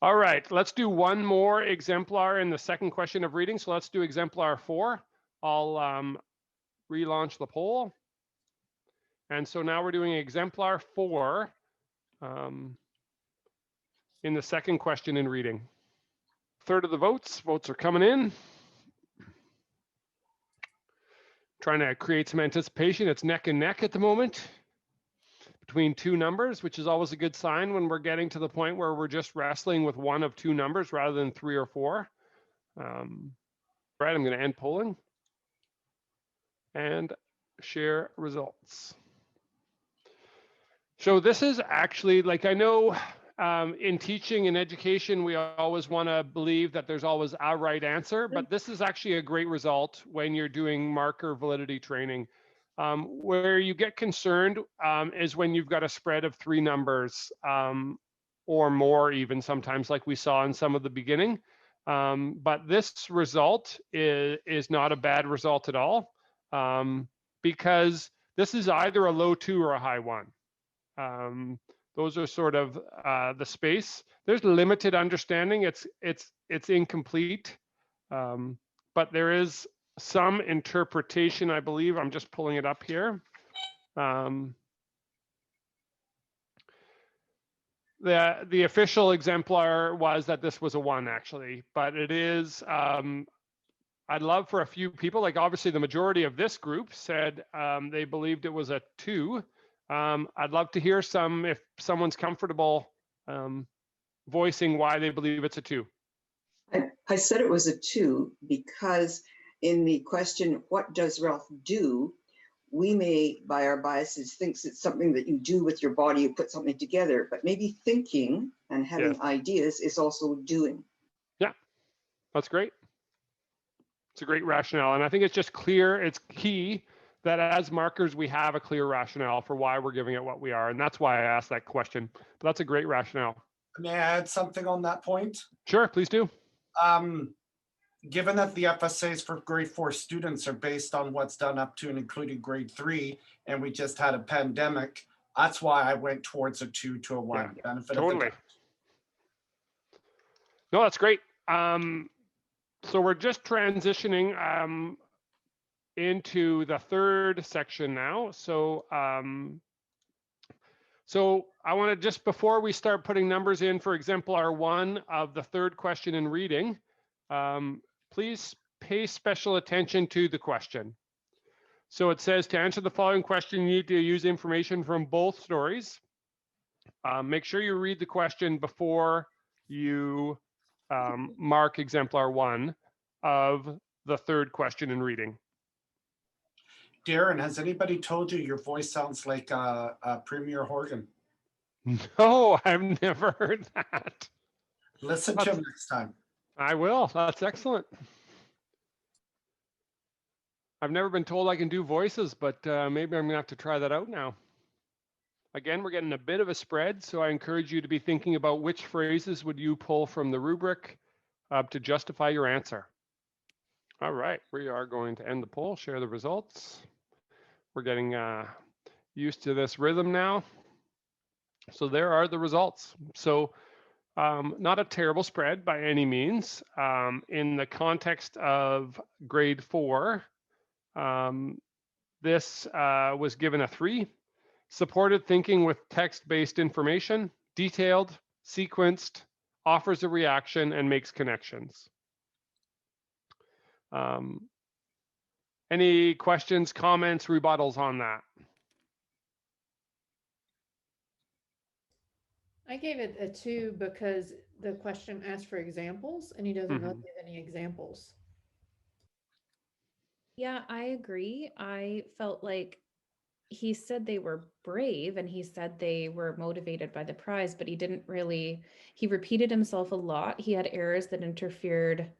All right, let's do one more exemplar in the second question of reading. So let's do exemplar 4. I'll relaunch the poll. And so now we're doing exemplar 4 in the second question in reading. Third of the votes are coming in. Trying to create some anticipation. It's neck and neck at the moment between 2 numbers, which is always a good sign when we're getting to the point where we're just wrestling with one of 2 numbers rather than 3 or 4. Right, I'm going to end polling and share results. So this is actually, like, I know in teaching and education, we always want to believe that there's always a right answer, but this is actually a great result when you're doing marker validity training. Where you get concerned is when you've got a spread of 3 numbers or more, even sometimes, like we saw in some of the beginning. But this result is not a bad result at all, because this is either a low 2 or a high 1. Those are sort of the space. There's limited understanding. It's incomplete, but there is some interpretation, I believe. I'm just pulling it up here. The official exemplar was that this was a 1, actually, but it is. I'd love for a few people, like obviously the majority of this group said they believed it was a 2. I'd love to hear some, if someone's comfortable voicing why they believe it's a 2. I said it was a 2 because in the question, what does Ralph do? We may, by our biases, thinks it's something that you do with your body, you put something together, but maybe thinking and having ideas is also doing. Yeah, that's great. It's a great rationale. And I think it's just clear, it's key that as markers, we have a clear rationale for why we're giving it what we are. And that's why I asked that question. But that's a great rationale. May I add something on that point? Sure, please do. Given that the FSAs for grade 4 students are based on what's done up to and including grade 3, and we just had a pandemic, that's why I went towards a 2 to a 1. Yeah, benefit totally. of the doubt. No, that's great. So we're just transitioning into the third section now. So I want to just, before we start putting numbers in for exemplar 1 of the third question in reading, please pay special attention to the question. So it says, to answer the following question, you need to use information from both stories. Make sure you read the question before you mark exemplar 1 of the third question in reading. Darren, has anybody told you your voice sounds like Premier Horgan? No, I've never heard that. Listen to him next time. I will. That's excellent. I've never been told I can do voices, but maybe I'm gonna have to try that out now. Again, we're getting a bit of a spread, so I encourage you to be thinking about which phrases would you pull from the rubric to justify your answer. All right, we are going to end the poll, share the results. We're getting used to this rhythm now. So there are the results. So not a terrible spread by any means. In the context of grade 4, this was given a 3. Supported thinking with text-based information, detailed, sequenced, offers a reaction, and makes connections. Any questions, comments, rebuttals on that? I gave it a 2 because the question asked for examples and he doesn't really give any examples. Yeah, I agree. I felt like he said they were brave and he said they were motivated by the prize, but he didn't really, he repeated himself a lot. He had errors that interfered,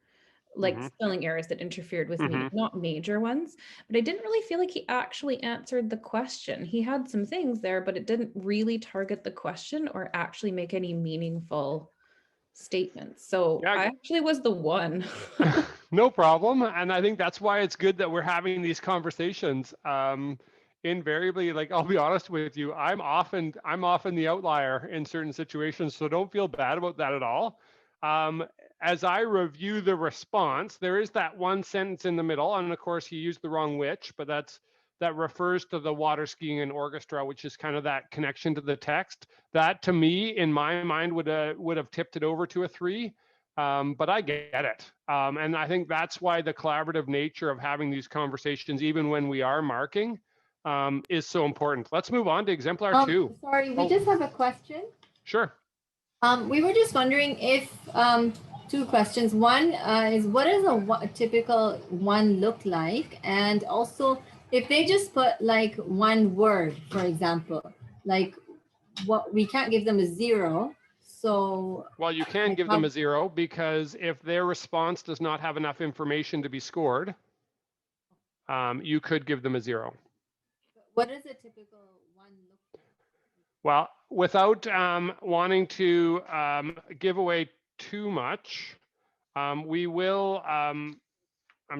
like spelling errors that interfered with me, not major ones, but I didn't really feel like he actually answered the question. He had some things there, but it didn't really target the question or actually make any meaningful statements. So Yeah. I actually was the 1. No problem. And I think that's why it's good that we're having these conversations. Invariably, like, I'll be honest with you, I'm often the outlier in certain situations, so don't feel bad about that at all. As I review the response, there is that one sentence in the middle, and of course he used the wrong which, but that refers to the water skiing and orchestra, which is kind of that connection to the text. That, to me, in my mind, would have tipped it over to a 3. But I get it. And I think that's why the collaborative nature of having these conversations, even when we are marking, is so important. Let's move on to exemplar 2. Sorry, we just have a question. Sure. We were just wondering if, 2 questions. One is, what does a typical 1 look like? And also, if they just put like 1 word, for example, like what, we can't give them a 0. So, well, you can give them a 0 because if their response does not have enough information to be scored, you could give them a 0. What does a typical 1 look like? Well, without wanting to give away too much, we will, I'm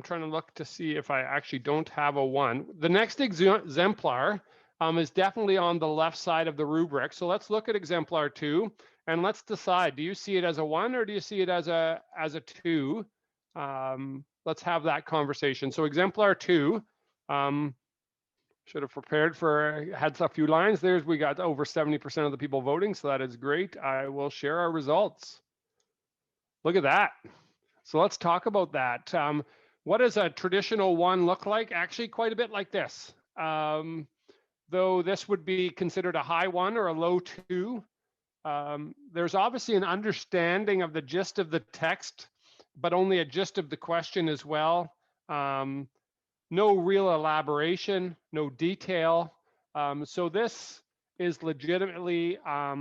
trying to look to see if I actually don't have a 1. The next exemplar is definitely on the left side of the rubric. So let's look at exemplar 2 and let's decide, do you see it as a 1 or do you see it as a 2? Let's have that conversation. So exemplar 2, should have prepared had a few lines. We got over 70% of the people voting, so that is great. I will share our results. Look at that. So let's talk about that. What does a traditional 1 look like? Actually, quite a bit like this. Though this would be considered a high 1 or a low 2. There's obviously an understanding of the gist of the text, but only a gist of the question as well. No real elaboration, no detail. So this is legitimately a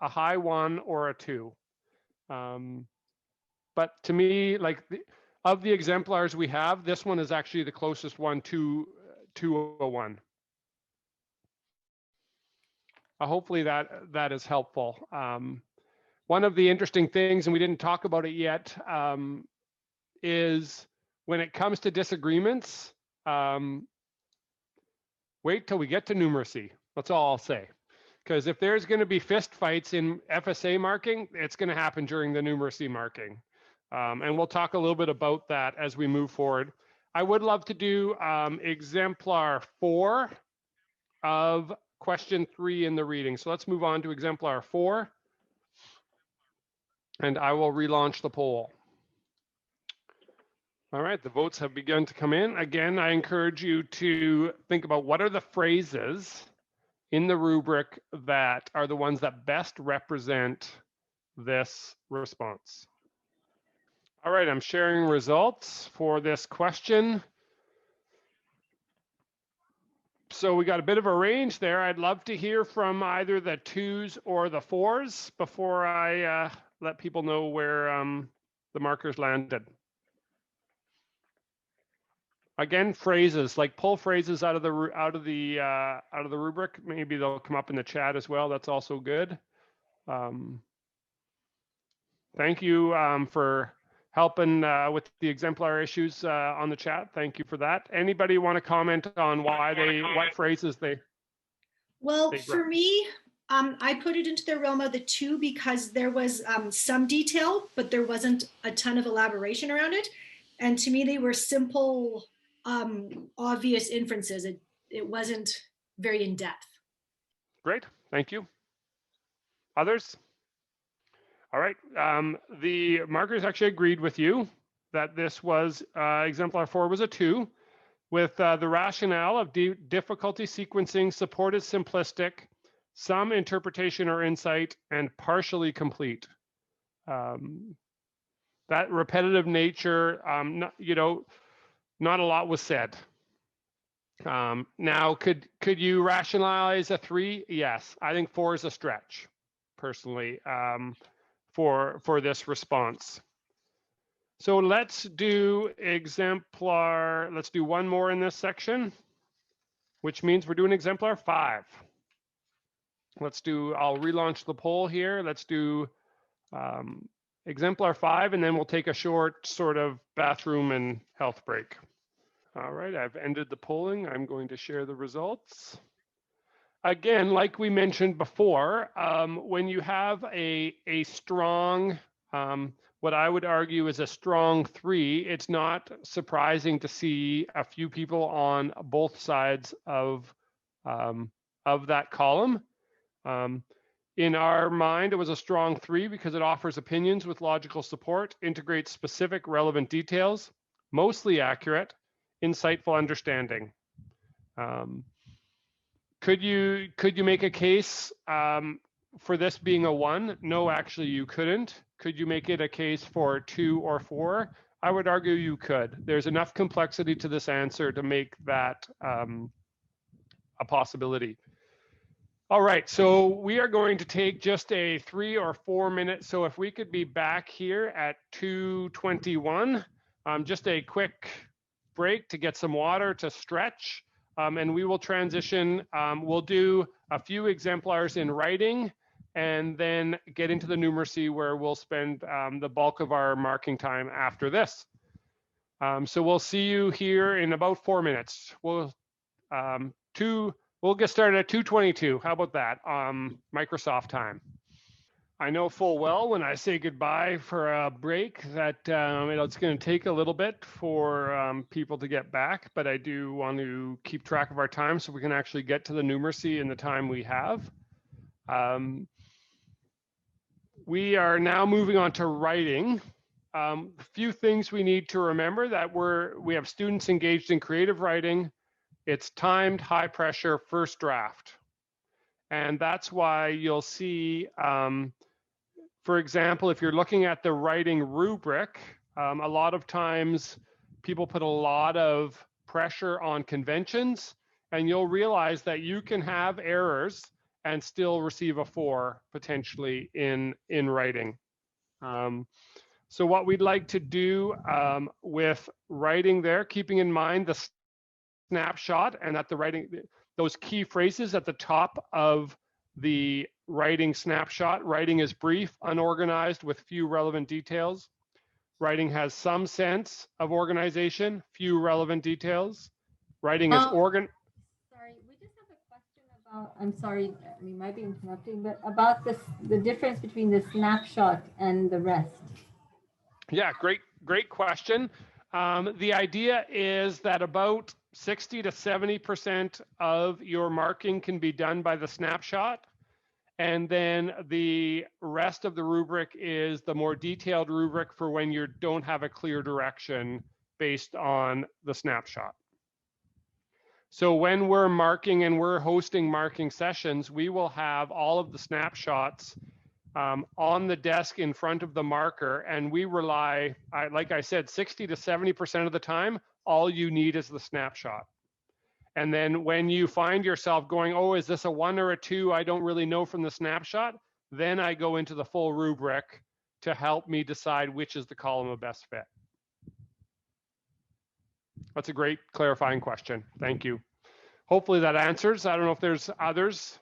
high 1 or a 2. But to me, like of the exemplars we have, this one is actually the closest one to a 1. Hopefully that is helpful. One of the interesting things, and we didn't talk about it yet, is when it comes to disagreements, wait till we get to numeracy. That's all I'll say. Because if there's going to be fist fights in FSA marking, it's going to happen during the numeracy marking. And we'll talk a little bit about that as we move forward. I would love to do exemplar 4 of question 3 in the reading. So let's move on to exemplar 4. And I will relaunch the poll. All right, the votes have begun to come in. Again, I encourage you to think about what are the phrases in the rubric that are the ones that best represent this response. All right, I'm sharing results for this question. So we got a bit of a range there. I'd love to hear from either the 2s or the 4s before I let people know where the markers landed. Again, phrases, like pull phrases out of the rubric. Maybe they'll come up in the chat as well. That's also good. Thank you for helping with the exemplar issues on the chat. Thank you for that. Anybody want to comment on what phrases they? Well, for me, I put it into the realm of the 2 because there was some detail, but there wasn't a ton of elaboration around it. And to me, they were simple, obvious inferences. It wasn't very in depth. Great, thank you. Others? All right, the markers actually agreed with you that this was, exemplar 4 was a 2, with the rationale of difficulty sequencing, supported simplistic, some interpretation or insight, and partially complete. That repetitive nature, not a lot was said. Now, could you rationalize a 3? Yes, I think 4 is a stretch, personally, for this response. So let's do let's do one more in this section, which means we're doing exemplar 5. I'll relaunch the poll here. Let's do exemplar 5, and then we'll take a short sort of bathroom and health break. All right, I've ended the polling. I'm going to share the results. Again, like we mentioned before, when you have a strong, what I would argue is a strong 3, it's not surprising to see a few people on both sides of that column. In our mind, it was a strong 3 because it offers opinions with logical support, integrates specific relevant details, mostly accurate, insightful understanding. Could you make a case for this being a 1? No, actually you couldn't. Could you make it a case for 2 or 4? I would argue you could. There's enough complexity to this answer to make that a possibility. All right, so we are going to take just a 3 or 4 minute. So if we could be back here at 2:21, just a quick break to get some water to stretch, and we will transition. We'll do a few exemplars in writing and then get into the numeracy where we'll spend the bulk of our marking time after this. So we'll see you here in about 4 minutes. We'll get started at 2:22. How about that? Microsoft time. I know full well when I say goodbye for a break that it's going to take a little bit for people to get back, but I do want to keep track of our time so we can actually get to the numeracy in the time we have. We are now moving on to writing. A few things we need to remember that we have students engaged in creative writing. It's timed, high pressure, first draft. And that's why you'll see, for example, if you're looking at the writing rubric, a lot of times people put a lot of pressure on conventions, and you'll realize that you can have errors and still receive a 4 potentially in writing. So what we'd like to do with writing there, keeping in mind the snapshot and at the writing, those key phrases at the top of the writing snapshot. Writing is brief, unorganized with few relevant details. Writing has some sense of organization, few relevant details. Writing is Sorry, we just have a question about, I'm sorry, we might be interrupting, but about the difference between the snapshot and the rest. Yeah, great question. The idea is that about 60 to 70% of your marking can be done by the snapshot. And then the rest of the rubric is the more detailed rubric for when you don't have a clear direction based on the snapshot. So when we're marking and we're hosting marking sessions, we will have all of the snapshots on the desk in front of the marker, and we rely, like I said, 60 to 70% of the time, all you need is the snapshot. And then when you find yourself going, oh, is this a 1 or a 2? I don't really know from the snapshot. Then I go into the full rubric to help me decide which is the column of best fit. That's a great clarifying question. Thank you. Hopefully that answers. I don't know if there's others.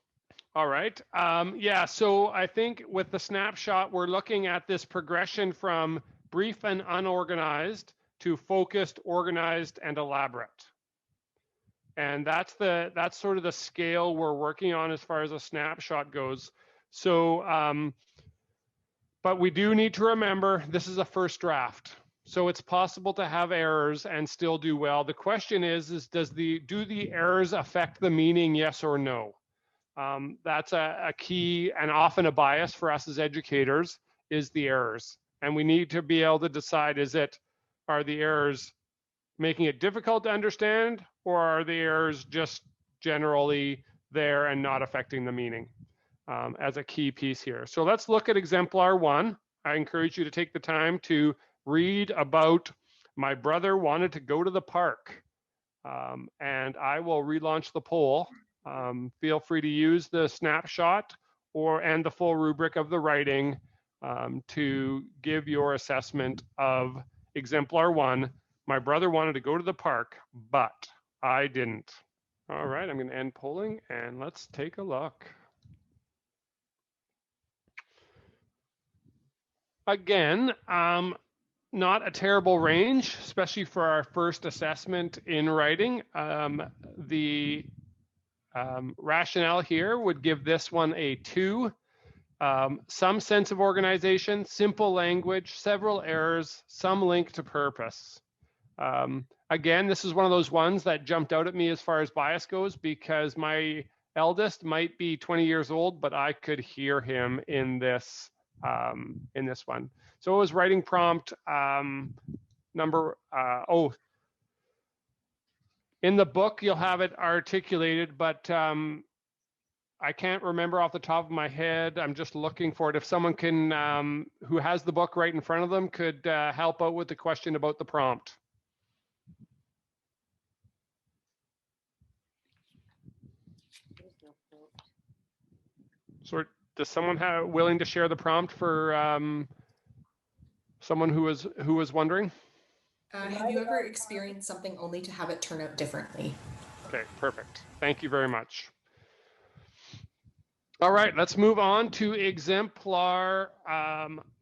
All right. Yeah, so I think with the snapshot, we're looking at this progression from brief and unorganized to focused, organized, and elaborate. And that's sort of the scale we're working on as far as a snapshot goes. So, but we do need to remember this is a first draft. So it's possible to have errors and still do well. The question is do the errors affect the meaning, yes or no? That's a key and often a bias for us as educators is the errors. And we need to be able to decide, are the errors making it difficult to understand, or are the errors just generally there and not affecting the meaning as a key piece here? So let's look at exemplar 1. I encourage you to take the time to read about my brother wanted to go to the park. And I will relaunch the poll. Feel free to use the snapshot and the full rubric of the writing to give your assessment of exemplar 1. My brother wanted to go to the park, but I didn't. All right, I'm going to end polling and let's take a look. Again, not a terrible range, especially for our first assessment in writing. The rationale here would give this one a 2. Some sense of organization, simple language, several errors, some link to purpose. Again, this is one of those ones that jumped out at me as far as bias goes, because my eldest might be 20 years old, but I could hear him in this one. So it was writing prompt in the book you'll have it articulated, but I can't remember off the top of my head. I'm just looking for it. If someone can, who has the book right in front of them, could help out with the question about the prompt. So does someone willing to share the prompt for someone who was wondering? Have you ever experienced something only to have it turn out differently? Okay, perfect. Thank you very much. All right, let's move on to exemplar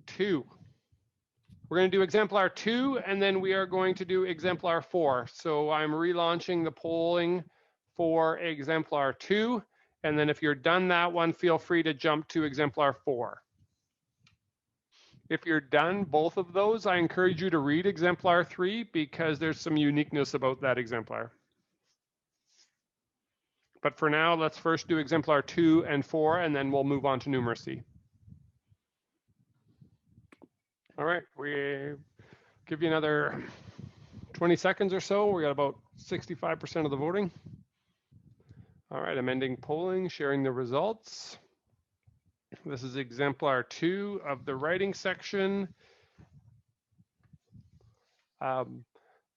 2. We're going to do exemplar 2, and then we are going to do exemplar 4. So I'm relaunching the polling for exemplar 2. And then if you're done that one, feel free to jump to exemplar 4. If you're done both of those, I encourage you to read exemplar 3 because there's some uniqueness about that exemplar. But for now, let's first do exemplar 2 and 4, and then we'll move on to numeracy. All right, we give you another 20 seconds or so. We got about 65% of the voting. All right, I'm ending polling, sharing the results. This is exemplar 2 of the writing section.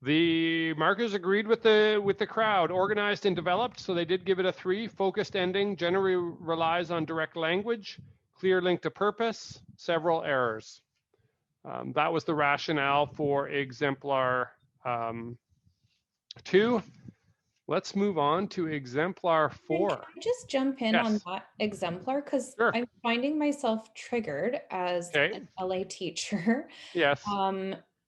The markers agreed with the crowd, organized and developed, so they did give it a 3. Focused ending, generally relies on direct language, clear link to purpose, several errors. That was the rationale for exemplar 2. Let's move on to exemplar 4. Can I just jump in on that exemplar? Because I'm finding myself triggered as an LA teacher. Yes.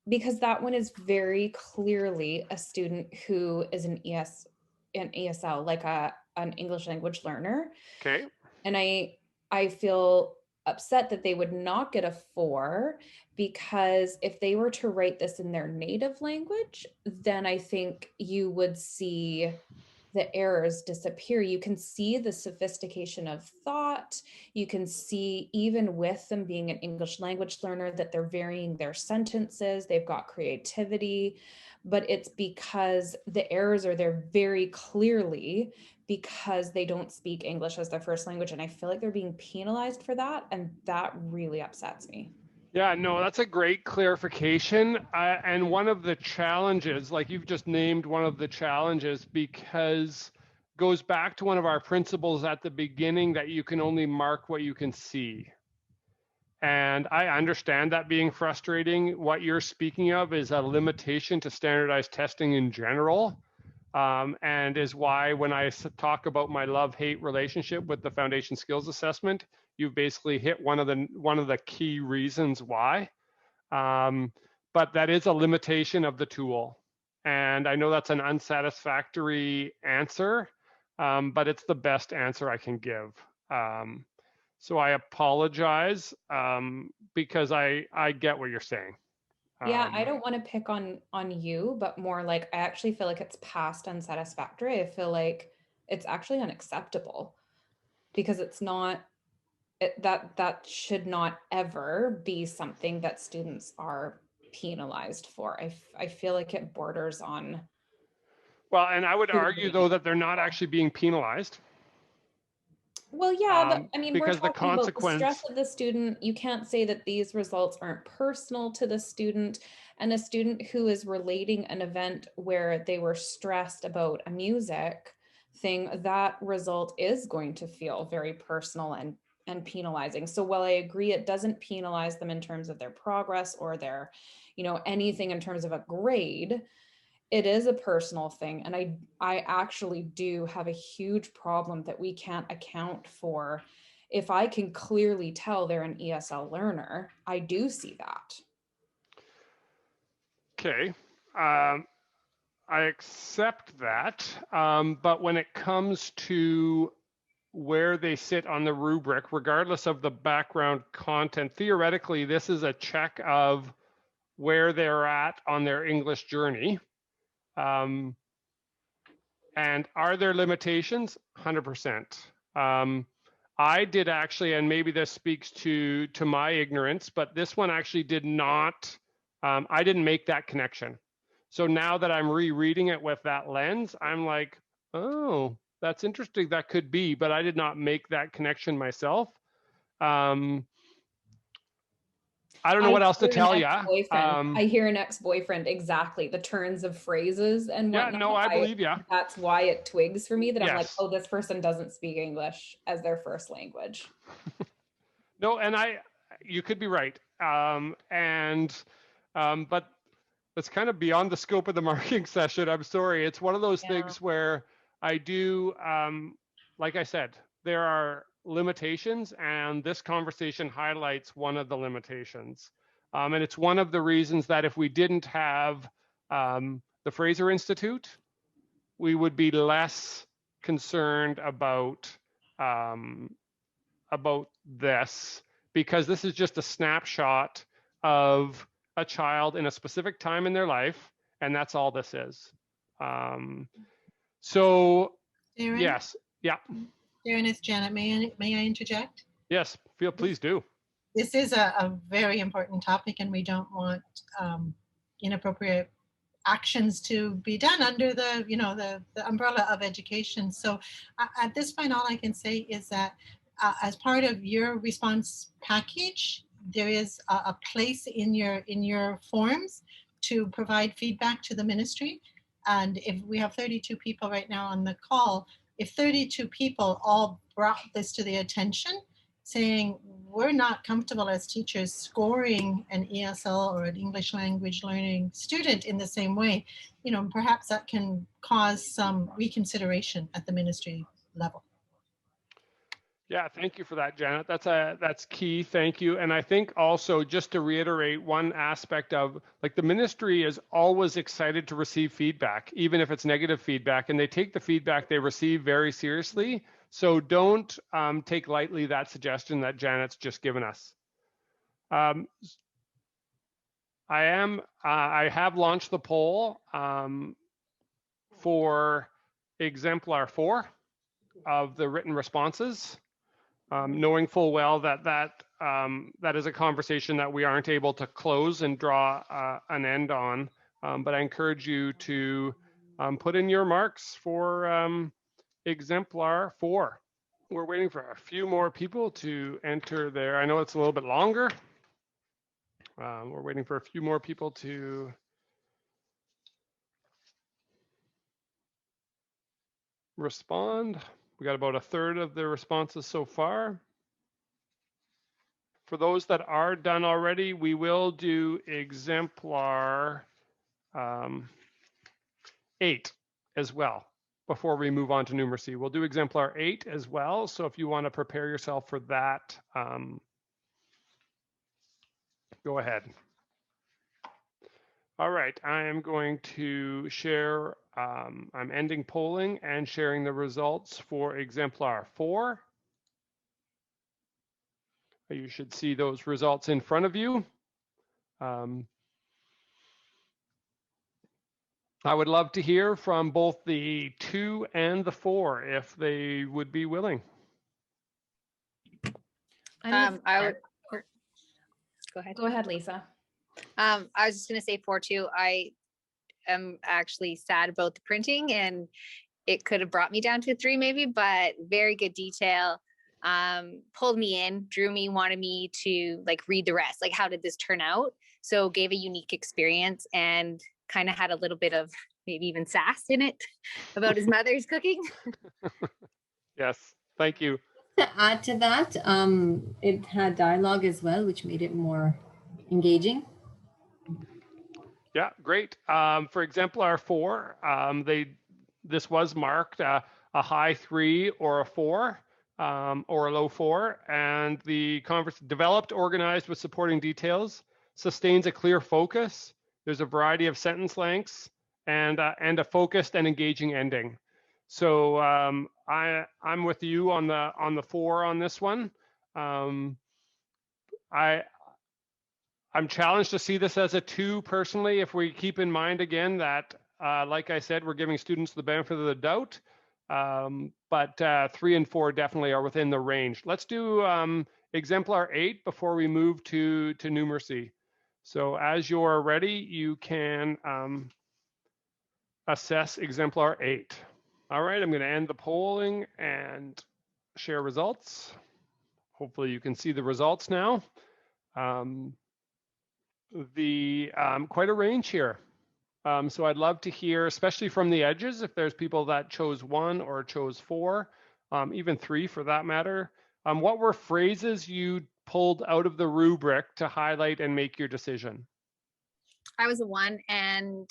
Because that one is very clearly a student who is an ESL, like an English language learner. Okay. And I feel upset that they would not get a 4, because if they were to write this in their native language, then I think you would see the errors disappear. You can see the sophistication of thought. You can see, even with them being an English language learner, that they're varying their sentences. They've got creativity, but it's because the errors are there very clearly because they don't speak English as their first language. And I feel like they're being penalized for that. And that really upsets me. Yeah, no, that's a great clarification. And one of the challenges, like you've just named one of the challenges, because goes back to one of our principles at the beginning that you can only mark what you can see. And I understand that being frustrating. What you're speaking of is a limitation to standardized testing in general. And is why when I talk about my love-hate relationship with the foundation skills assessment, you've basically hit one of the key reasons why. But that is a limitation of the tool. And I know that's an unsatisfactory answer, but it's the best answer I can give. So I apologize because I get what you're saying. Yeah, I don't want to pick on you, but more like I actually feel like it's past unsatisfactory. I feel like it's actually unacceptable because it's not that should not ever be something that students are penalized for. I feel like it borders on. Well, and I would argue though that they're not actually being penalized. Well, yeah, but I mean, because we're talking about the stress of the student. You can't say that these results aren't personal to the student. And a student who is relating an event where they were stressed about a music thing, that result is going to feel very personal and penalizing. So while I agree it doesn't penalize them in terms of their progress or their, anything in terms of a grade, it is a personal thing. And I actually do have a huge problem that we can't account for if I can clearly tell they're an ESL learner, I do see that. Okay. I accept that. But when it comes to where they sit on the rubric, regardless of the background content, theoretically, this is a check of where they're at on their English journey. And are there limitations? 100%. I did actually, and maybe this speaks to my ignorance, but this one actually did not, I didn't make that connection. So now that I'm rereading it with that lens, I'm like, oh, that's interesting. That could be, but I did not make that connection myself. I don't know what else to tell you. I hear an ex-boyfriend, exactly, the turns of phrases and whatnot. Yeah, no, I believe you. That's why it twigs for me that I'm like, Yes. oh, this person doesn't speak English as their first language. No, and you could be right. But that's kind of beyond the scope of the marking session. I'm sorry. It's one of those things where I do, like I said, there are limitations, and this conversation highlights one of the limitations. And it's one of the reasons that if we didn't have the Fraser Institute, we would be less concerned about this, because this is just a snapshot of a child in a specific time in their life, and that's all this is. So Darren? Yes, yeah. Darren, it's Janet. May I interject? Yes, please do. This is a very important topic, and we don't want inappropriate actions to be done under the umbrella of education. So at this point, all I can say is that as part of your response package, there is a place in your forms to provide feedback to the ministry. And if we have 32 people right now on the call, if 32 people all brought this to the attention, saying we're not comfortable as teachers scoring an ESL or an English language learning student in the same way, perhaps that can cause some reconsideration at the ministry level. Yeah, thank you for that, Janet. That's key. Thank you. And I think also, just to reiterate one aspect of, like, the ministry is always excited to receive feedback, even if it's negative feedback, and they take the feedback they receive very seriously. So don't take lightly that suggestion that Janet's just given us. I have launched the poll for exemplar 4 of the written responses. Knowing full well that is a conversation that we aren't able to close and draw an end on, but I encourage you to put in your marks for exemplar 4. We're waiting for a few more people to enter there. I know it's a little bit longer. We're waiting for a few more people to respond. We got about a third of the responses so far. For those that are done already, we will do exemplar 8 as well before we move on to numeracy. We'll do exemplar 8 as well. So if you want to prepare yourself for that, go ahead. All right, I am going to share, I'm ending polling and sharing the results for exemplar 4. You should see those results in front of you. I would love to hear from both the 2 and the 4 if they would be willing. I would. Go ahead. Go ahead, Lisa. I was just going to say 4 too. I am actually sad about the printing, and it could have brought me down to 3 maybe, but very good detail. Pulled me in, drew me, wanted me to read the rest. Like, how did this turn out? So gave a unique experience and kind of had a little bit of maybe even sass in it about his mother's cooking. Yes, thank you. To add to that, it had dialogue as well, which made it more engaging. Yeah, great. For exemplar 4, this was marked a high 3 or a 4. or a low 4, and the conference developed, organized with supporting details, sustains a clear focus. There's a variety of sentence lengths, and a focused and engaging ending. So I'm with you on the 4 on this one. I'm challenged to see this as a 2 personally, if we keep in mind again that, like I said, we're giving students the benefit of the doubt. But 3 and 4 definitely are within the range. Let's do exemplar 8 before we move to numeracy. So as you're ready, you can assess exemplar 8. All right, I'm going to end the polling and share results. Hopefully you can see the results now. Quite a range here. So I'd love to hear, especially from the edges, if there's people that chose 1 or chose 4, even 3 for that matter. What were phrases you pulled out of the rubric to highlight and make your decision? I was a 1, and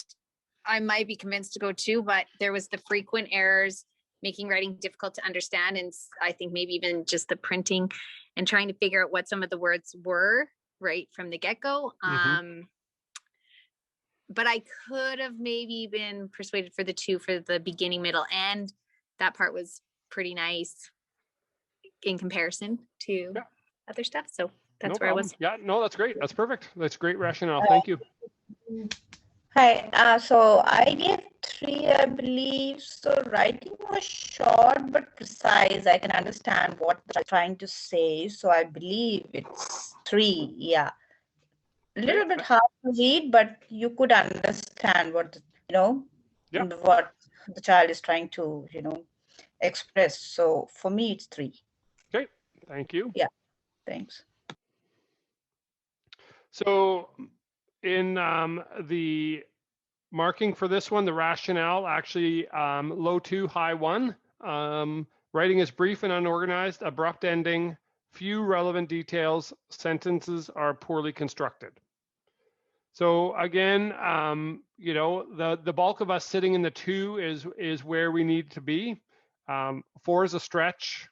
I might be convinced to go 2, but there was the frequent errors, making writing difficult to understand, and I think maybe even just the printing and trying to figure out what some of the words were right from the get-go. But I could have maybe been persuaded for the 2 for the beginning, middle, and that part was pretty nice in comparison to other stuff. So that's where I was. Yeah, no, that's great. That's perfect. That's great rationale. Thank you. Hi, so I gave 3, I believe. So writing was short but precise. I can understand what they're trying to say. So I believe it's 3. Yeah. A little bit hard to read, but you could understand what, what the child is trying to, express. So for me, it's 3. Okay, thank you. Yeah, thanks. So in the marking for this one, the rationale actually low 2, high 1. Writing is brief and unorganized, abrupt ending, few relevant details, sentences are poorly constructed. So again, the bulk of us sitting in the 2 is where we need to be. 4 is a stretch.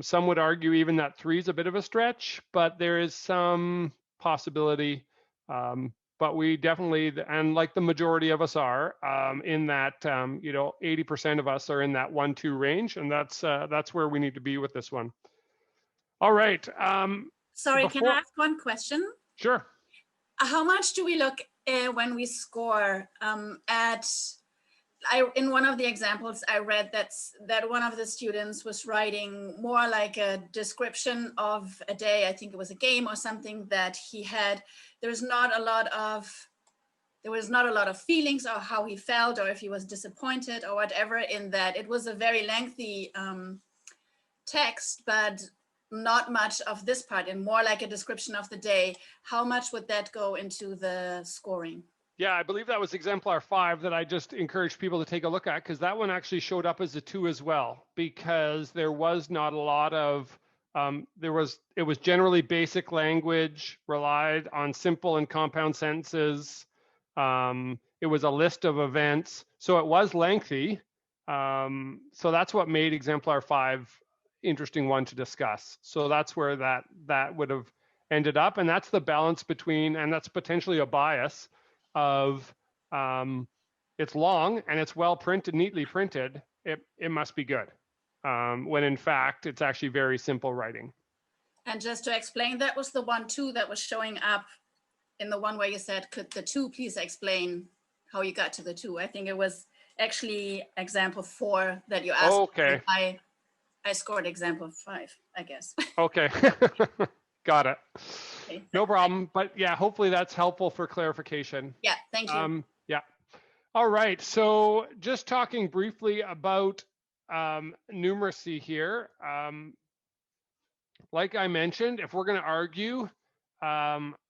Some would argue even that 3 is a bit of a stretch, but there is some possibility. But we definitely, and like the majority of us are, in that 80% of us are in that 1-2 range, and that's where we need to be with this one. All right. Sorry, can I ask one question? Sure. How much do we look when we score in one of the examples I read that one of the students was writing more like a description of a day. I think it was a game or something that he had. There was not a lot of feelings or how he felt or if he was disappointed or whatever in that. It was a very lengthy text, but not much of this part and more like a description of the day. How much would that go into the scoring? Yeah, I believe that was exemplar 5 that I just encouraged people to take a look at, because that one actually showed up as a 2 as well, because there was not a lot of, it was generally basic language, relied on simple and compound sentences. It was a list of events, so it was lengthy. So that's what made exemplar 5 interesting one to discuss. So that's where that would have ended up, and that's the balance between, and that's potentially a bias of it's long and it's well printed, neatly printed, it must be good, when in fact it's actually very simple writing. And just to explain, that was the 1-2 that was showing up in the one where you said, could the 2 please explain how you got to the 2? I think it was actually example 4 that you asked. Okay. I scored example 5, I guess. Okay. Got it. Okay. No problem. But yeah, hopefully that's helpful for clarification. Yeah, thank you. Yeah. All right. So just talking briefly about numeracy here. Like I mentioned, if we're going to argue,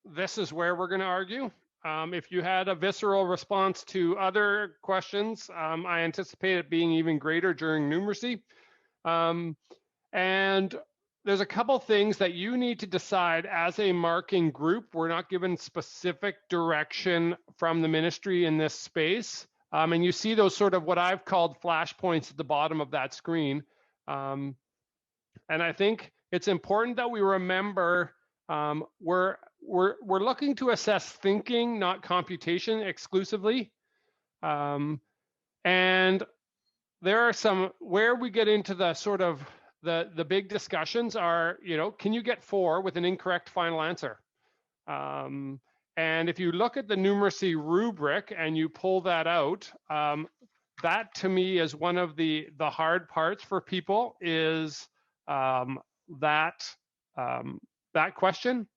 this is where we're going to argue. If you had a visceral response to other questions, I anticipate it being even greater during numeracy. And there's a couple things that you need to decide as a marking group. We're not given specific direction from the ministry in this space. And you see those sort of what I've called flashpoints at the bottom of that screen. And I think it's important that we remember we're looking to assess thinking, not computation exclusively. And there are some where we get into the sort of the big discussions are, you know, can you get 4 with an incorrect final answer? And if you look at the numeracy rubric and you pull that out, that to me is one of the hard parts for people is that question.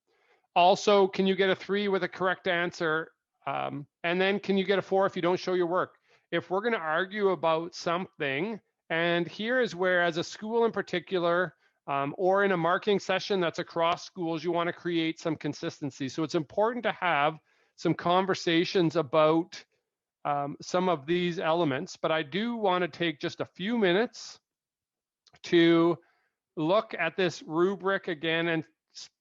Also, can you get a 3 with a correct answer? And then can you get a 4 if you don't show your work? If we're going to argue about something, and here is where, as a school in particular, or in a marking session that's across schools, you want to create some consistency. So it's important to have some conversations about some of these elements, but I do want to take just a few minutes to look at this rubric again and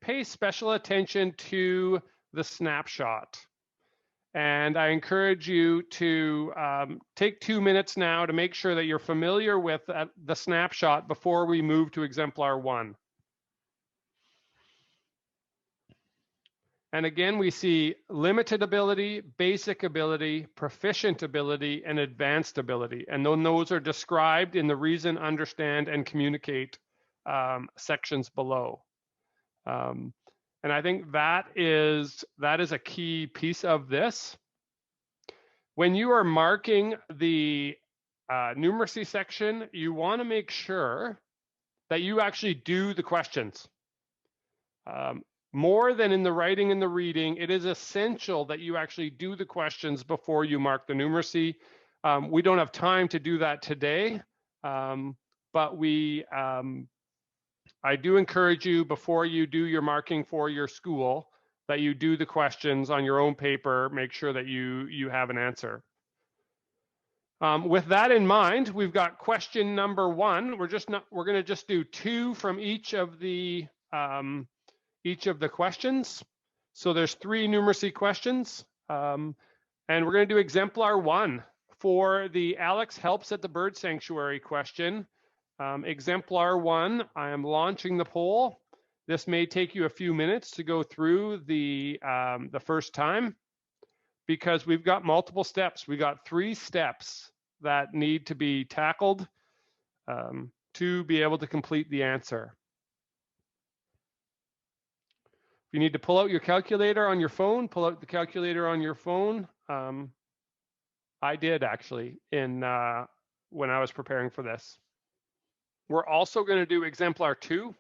pay special attention to the snapshot. And I encourage you to take 2 minutes now to make sure that you're familiar with the snapshot before we move to exemplar 1. And again, we see limited ability, basic ability, proficient ability, and advanced ability. And then those are described in the reason, understand, and communicate sections below. And I think that is a key piece of this. When you are marking the numeracy section, you want to make sure that you actually do the questions. More than in the writing and the reading, it is essential that you actually do the questions before you mark the numeracy. We don't have time to do that today, but I do encourage you, before you do your marking for your school, that you do the questions on your own paper, make sure that you have an answer. With that in mind, we've got question number 1. We're going to just do 2 from each of the questions. So there's 3 numeracy questions, and we're going to do exemplar 1 for the Alex helps at the bird sanctuary question. Exemplar 1, I am launching the poll. This may take you a few minutes to go through the first time, because we've got multiple steps. We got 3 steps that need to be tackled to be able to complete the answer. If you need to pull out your calculator on your phone, pull out the calculator on your phone. I did actually when I was preparing for this. We're also going to do exemplar 2.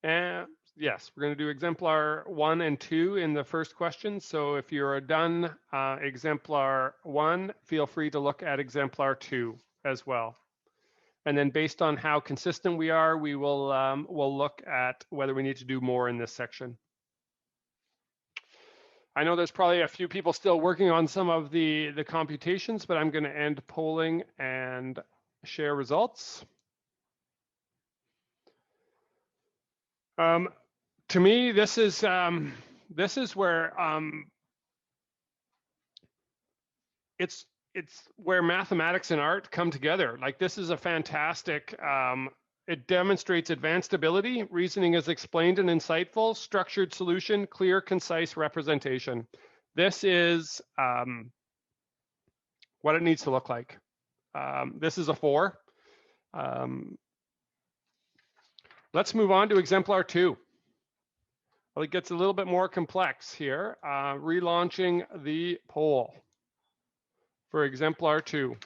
And yes, we're going to do exemplar 1 and 2 in the first question. So if you're done exemplar 1, feel free to look at exemplar 2 as well. And then based on how consistent we are, we will we'll look at whether we need to do more in this section. I know there's probably a few people still working on some of the computations, but I'm going to end polling and share results. To me, this is where it's where mathematics and art come together. Like, this is a fantastic. It demonstrates advanced ability. Reasoning is explained and insightful. Structured solution. Clear, concise representation. This is what it needs to look like. This is a 4. Let's move on to exemplar 2. Well, it gets a little bit more complex here. Relaunching the poll for exemplar 2.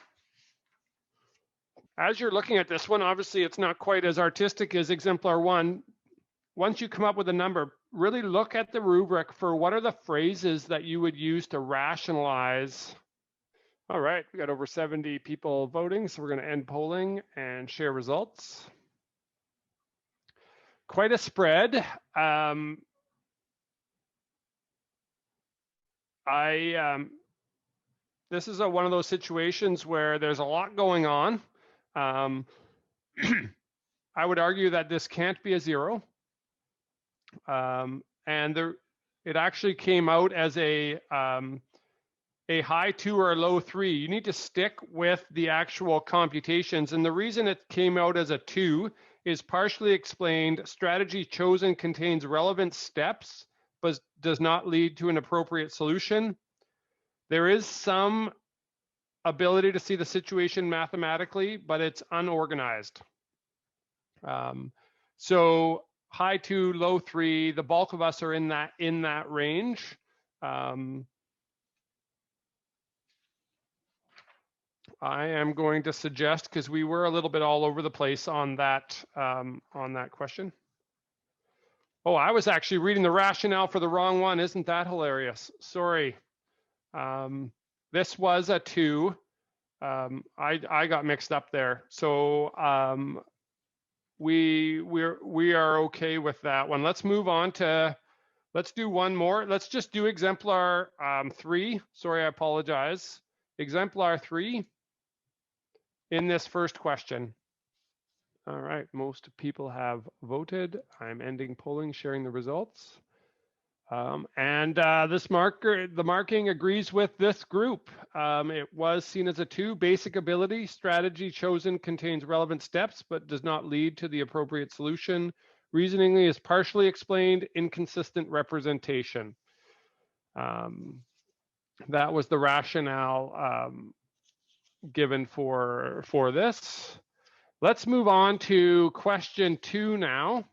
As you're looking at this one, obviously it's not quite as artistic as exemplar 1. Once you come up with a number, really look at the rubric for what are the phrases that you would use to rationalize. All right, we got over 70 people voting, so we're going to end polling and share results. Quite a spread. This is one of those situations where there's a lot going on. I would argue that this can't be a 0. And it actually came out as a high 2 or a low 3. You need to stick with the actual computations. And the reason it came out as a 2 is partially explained. Strategy chosen contains relevant steps, but does not lead to an appropriate solution. There is some ability to see the situation mathematically, but it's unorganized. So high 2, low 3, the bulk of us are in that range. I am going to suggest, because we were a little bit all over the place on that question. Oh, I was actually reading the rationale for the wrong one. Isn't that hilarious? Sorry. This was a 2. I got mixed up there. So we are okay with that one. Let's move on to, let's do one more. Let's just do exemplar 3. Sorry, I apologize. Exemplar 3 in this first question. All right, most people have voted. I'm ending polling, sharing the results. The marking agrees with this group. It was seen as a 2. Basic ability. Strategy chosen contains relevant steps, but does not lead to the appropriate solution. Reasoning is partially explained. Inconsistent representation. That was the rationale given for this. Let's move on to question 2 now.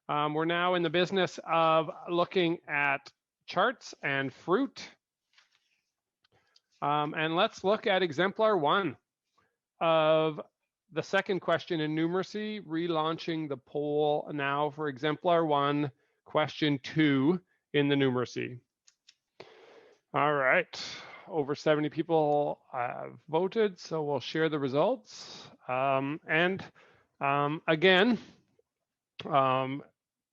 We're now in the business of looking at charts and fruit. And let's look at exemplar 1 of the second question in numeracy, relaunching the poll now for exemplar 1, question 2 in the numeracy. All right, over 70 people have voted, so we'll share the results. Again,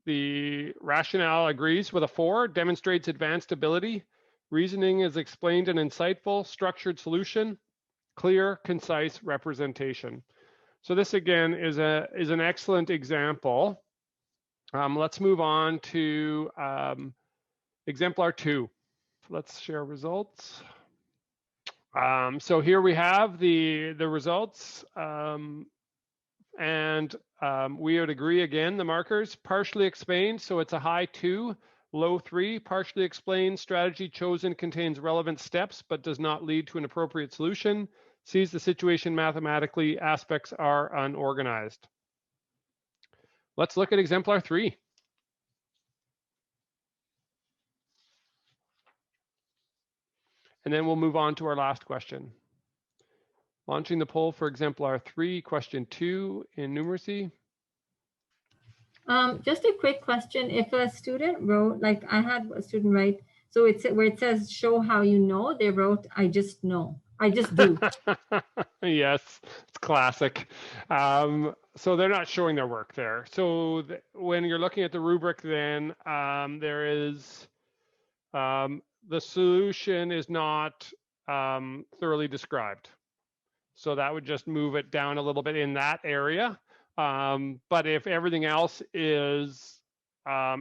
the rationale agrees with a 4, demonstrates advanced ability. Reasoning is explained and insightful, structured solution, clear, concise representation. So this again is an excellent example. Let's move on to exemplar 2. Let's share results. So here we have the results. We would agree again, the markers partially explained, so it's a high 2, low 3, partially explained. Strategy chosen contains relevant steps, but does not lead to an appropriate solution. Sees the situation mathematically, aspects are unorganized. Let's look at exemplar 3. And then we'll move on to our last question. Launching the poll for exemplar 3, question 2 in numeracy. Just a quick question. If a student wrote, like I had a student write, so it's where it says show how you know, they wrote, I just know. I just do. Yes, it's classic. So they're not showing their work there. So when you're looking at the rubric, then there is, the solution is not thoroughly described. So that would just move it down a little bit in that area. But if everything else is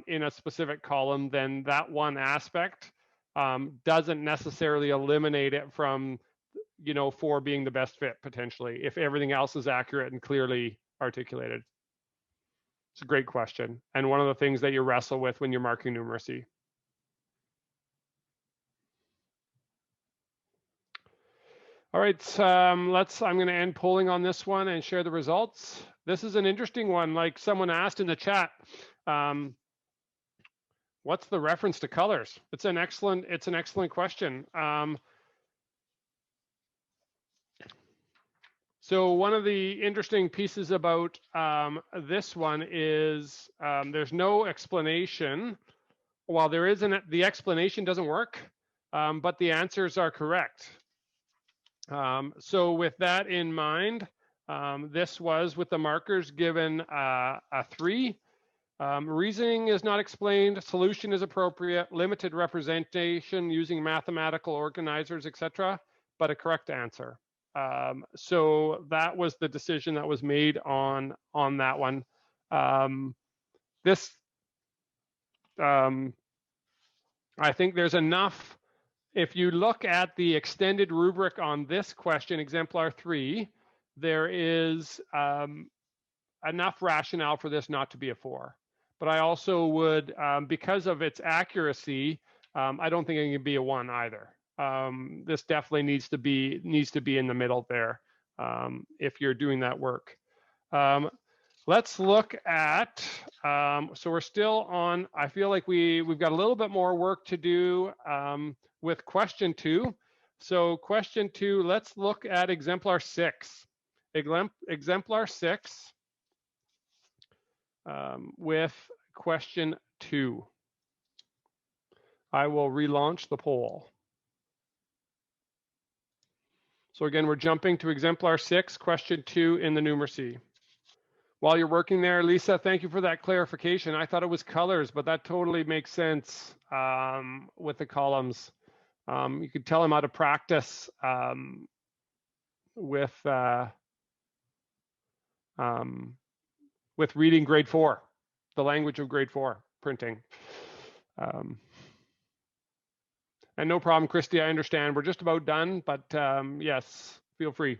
in a specific column, then that one aspect doesn't necessarily eliminate it from, for being the best fit potentially, if everything else is accurate and clearly articulated. It's a great question. And one of the things that you wrestle with when you're marking numeracy. All right, I'm going to end polling on this one and share the results. This is an interesting one. Like someone asked in the chat, what's the reference to colors? It's an excellent question. So one of the interesting pieces about this one is there's no explanation. While there isn't, the explanation doesn't work, but the answers are correct. So with that in mind, this was with the markers given a 3. Reasoning is not explained, solution is appropriate, limited representation using mathematical organizers, etc., but a correct answer. So that was the decision that was made on that one. I think there's enough. If you look at the extended rubric on this question, exemplar 3, there is enough rationale for this not to be a 4. But I also would, because of its accuracy, I don't think it can be a 1 either. This definitely needs to be in the middle there if you're doing that work. Let's look at, so we're still on, I feel like we've got a little bit more work to do with question 2. So question 2, let's look at exemplar 6. Exemplar 6 with question 2. I will relaunch the poll. So again, we're jumping to exemplar 6, question 2 in the numeracy. While you're working there, Lisa, thank you for that clarification. I thought it was colors, but that totally makes sense with the columns. You could tell them how to practice with reading grade 4, the language of grade 4 printing. And no problem, Christy, I understand. We're just about done, but yes, feel free.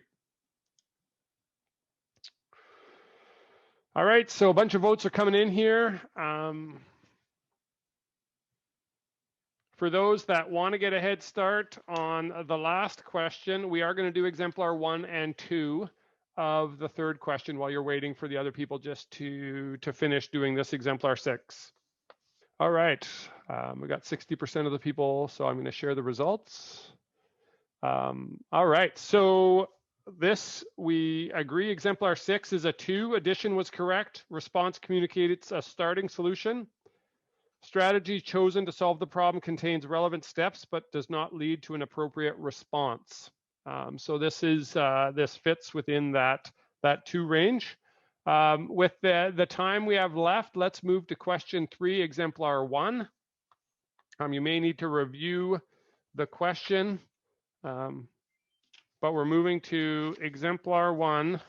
All right, so a bunch of votes are coming in here. For those that want to get a head start on the last question, we are going to do exemplar 1 and 2 of the third question while you're waiting for the other people just to finish doing this exemplar 6. All right, we got 60% of the people, so I'm going to share the results. All right, so this, we agree exemplar 6 is a 2. Addition was correct. Response communicates a starting solution. Strategy chosen to solve the problem contains relevant steps, but does not lead to an appropriate response. So this is this fits within that 2 range. With the time we have left, let's move to question 3, exemplar 1. You may need to review the question, but we're moving to exemplar 1.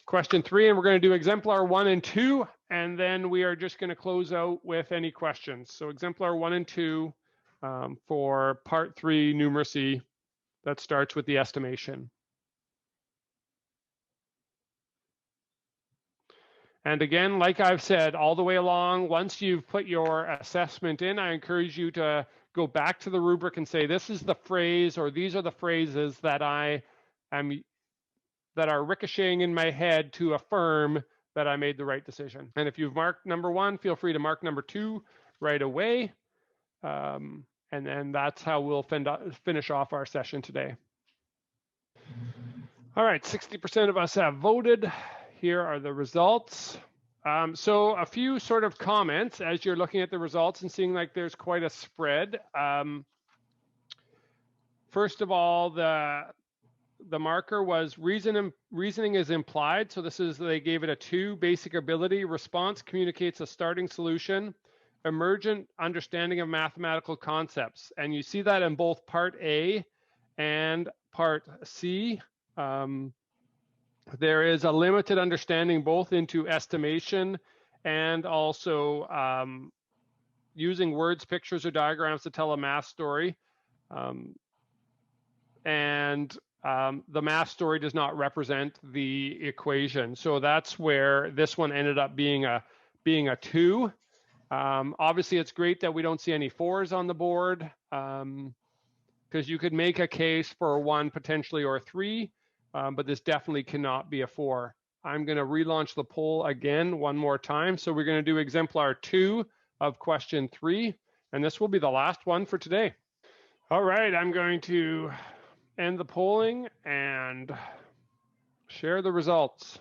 Question 3, and we're going to do exemplar 1 and 2, and then we are just going to close out with any questions. So exemplar 1 and 2 for part 3 numeracy, that starts with the estimation. And again, like I've said all the way along, once you've put your assessment in, I encourage you to go back to the rubric and say, this is the phrase, or these are the phrases that that are ricocheting in my head to affirm that I made the right decision. And if you've marked number 1, feel free to mark number 2 right away. And then that's how we'll finish off our session today. All right, 60% of us have voted. Here are the results. So a few sort of comments as you're looking at the results and seeing like there's quite a spread. First of all, the marker was reasoning is implied. So this is, they gave it a 2, basic ability. Response communicates a starting solution. Emergent understanding of mathematical concepts. And you see that in both part A and part C. There is a limited understanding both into estimation and also using words, pictures, or diagrams to tell a math story. The math story does not represent the equation. So that's where this one ended up being a 2. Obviously, it's great that we don't see any 4s on the board because you could make a case for a 1 potentially or a 3, but this definitely cannot be a 4. I'm going to relaunch the poll again one more time. So we're going to do exemplar 2 of question 3, and this will be the last one for today. All right, I'm going to end the polling and share the results.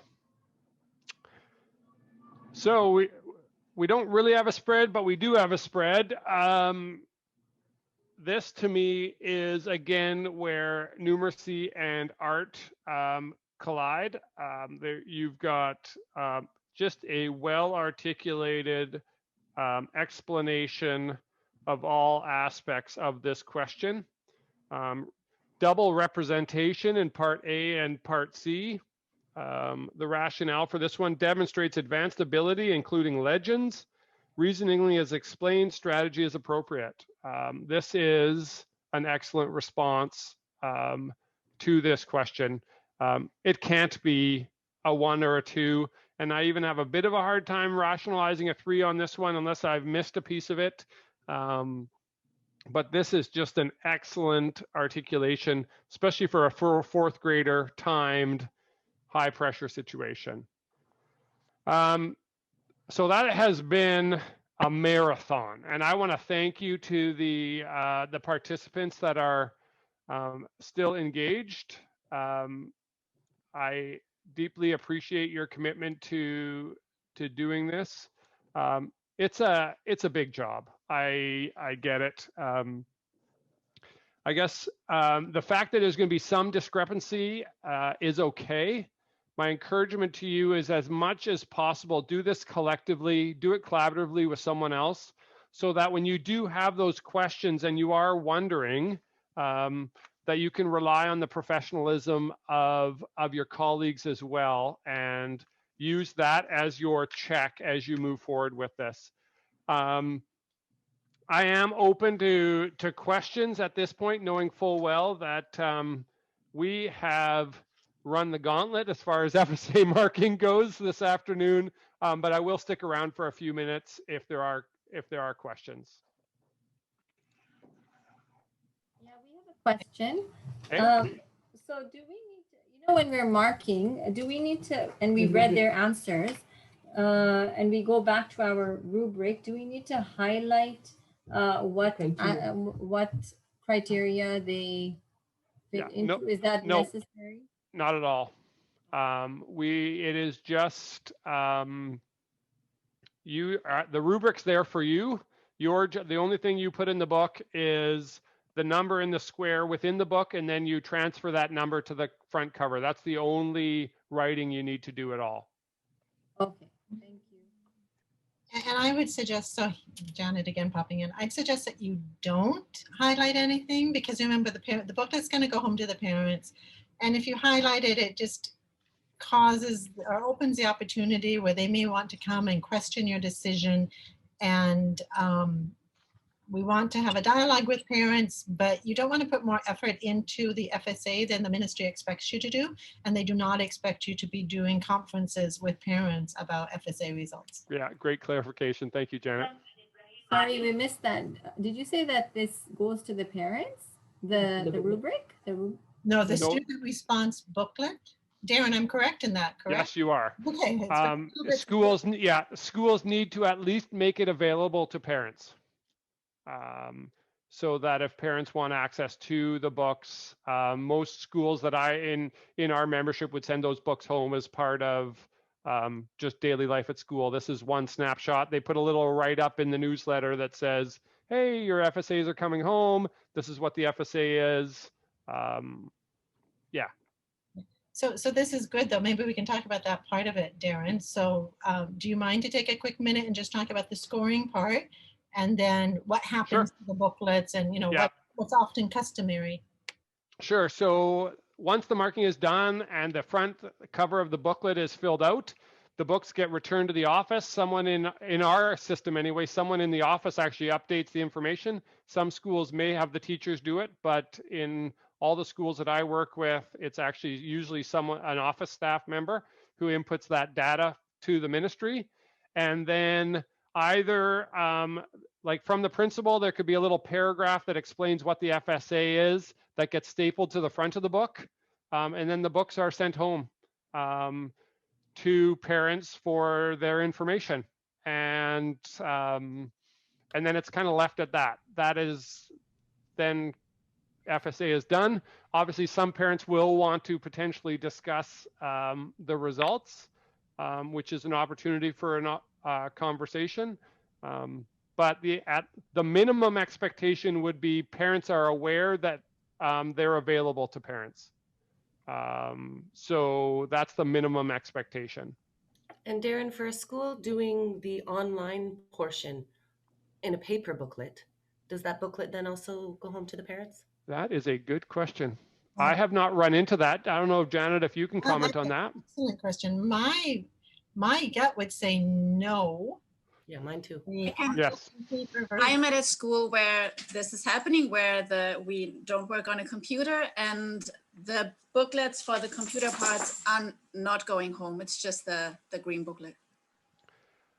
So we don't really have a spread, but we do have a spread. This to me is again where numeracy and art collide. There you've got just a well-articulated explanation of all aspects of this question. Double representation in part A and part C. The rationale for this one demonstrates advanced ability, including legends. Reasoningly is explained, strategy is appropriate. This is an excellent response to this question. It can't be a 1 or a 2. And I even have a bit of a hard time rationalizing a 3 on this one unless I've missed a piece of it. But this is just an excellent articulation, especially for a fourth grader timed high pressure situation. So that has been a marathon, and I want to thank you to the participants that are still engaged. I deeply appreciate your commitment to doing this. It's a big job. I get it. I guess the fact that there's going to be some discrepancy is okay. My encouragement to you is, as much as possible, do this collectively, do it collaboratively with someone else, so that when you do have those questions and you are wondering, that you can rely on the professionalism of your colleagues as well, and use that as your check as you move forward with this. I am open to questions at this point, knowing full well that we have run the gauntlet as far as FSA marking goes this afternoon, but I will stick around for a few minutes if there are questions. Yeah, we have a question. So do we need to, when we're marking, do we need to, and we've read their answers, and we go back to our rubric, do we need to highlight what criteria they fit into? No, is that necessary? Not at all. It is just the rubric's there for you. The only thing you put in the book is the number in the square within the book, and then you transfer that number to the front cover. That's the only writing you need to do at all. Okay, thank you. And I would suggest, so Janet again popping in, I'd suggest that you don't highlight anything, because remember the booklet's going to go home to the parents. And if you highlight it, it just causes or opens the opportunity where they may want to come and question your decision. And we want to have a dialogue with parents, but you don't want to put more effort into the FSA than the ministry expects you to do. And they do not expect you to be doing conferences with parents about FSA results. Yeah, great clarification. Thank you, Janet. Sorry, we missed that. Did you say that this goes to the parents? The rubric? No, the student response booklet. Darren, I'm correct in that, correct? Yes, you are. Okay. Schools need to at least make it available to parents, so that if parents want access to the books, most schools that in our membership would send those books home as part of just daily life at school. This is one snapshot. They put a little write-up in the newsletter that says, hey, your FSAs are coming home. This is what the FSA is. Yeah. So this is good, though. Maybe we can talk about that part of it, Darren. So do you mind to take a quick minute and just talk about the scoring part, and then what happens to the booklets, and what's often customary? Sure. So once the marking is done and the front cover of the booklet is filled out, the books get returned to the office. Someone in our system anyway, someone in the office actually updates the information. Some schools may have the teachers do it, but in all the schools that I work with, it's actually usually an office staff member who inputs that data to the ministry. And then either like from the principal, there could be a little paragraph that explains what the FSA is that gets stapled to the front of the book. And then the books are sent home to parents for their information. And then it's kind of left at that. That is then FSA is done. Obviously, some parents will want to potentially discuss the results, which is an opportunity for a conversation. But the minimum expectation would be parents are aware that they're available to parents. So that's the minimum expectation. And Darren, for a school doing the online portion in a paper booklet, does that booklet then also go home to the parents? That is a good question. I have not run into that. I don't know, Janet, if you can comment on that. Excellent question. My gut would say no. Yeah, mine too. Yes. I am at a school where this is happening, where we don't work on a computer and the booklets for the computer parts are not going home. It's just the green booklet.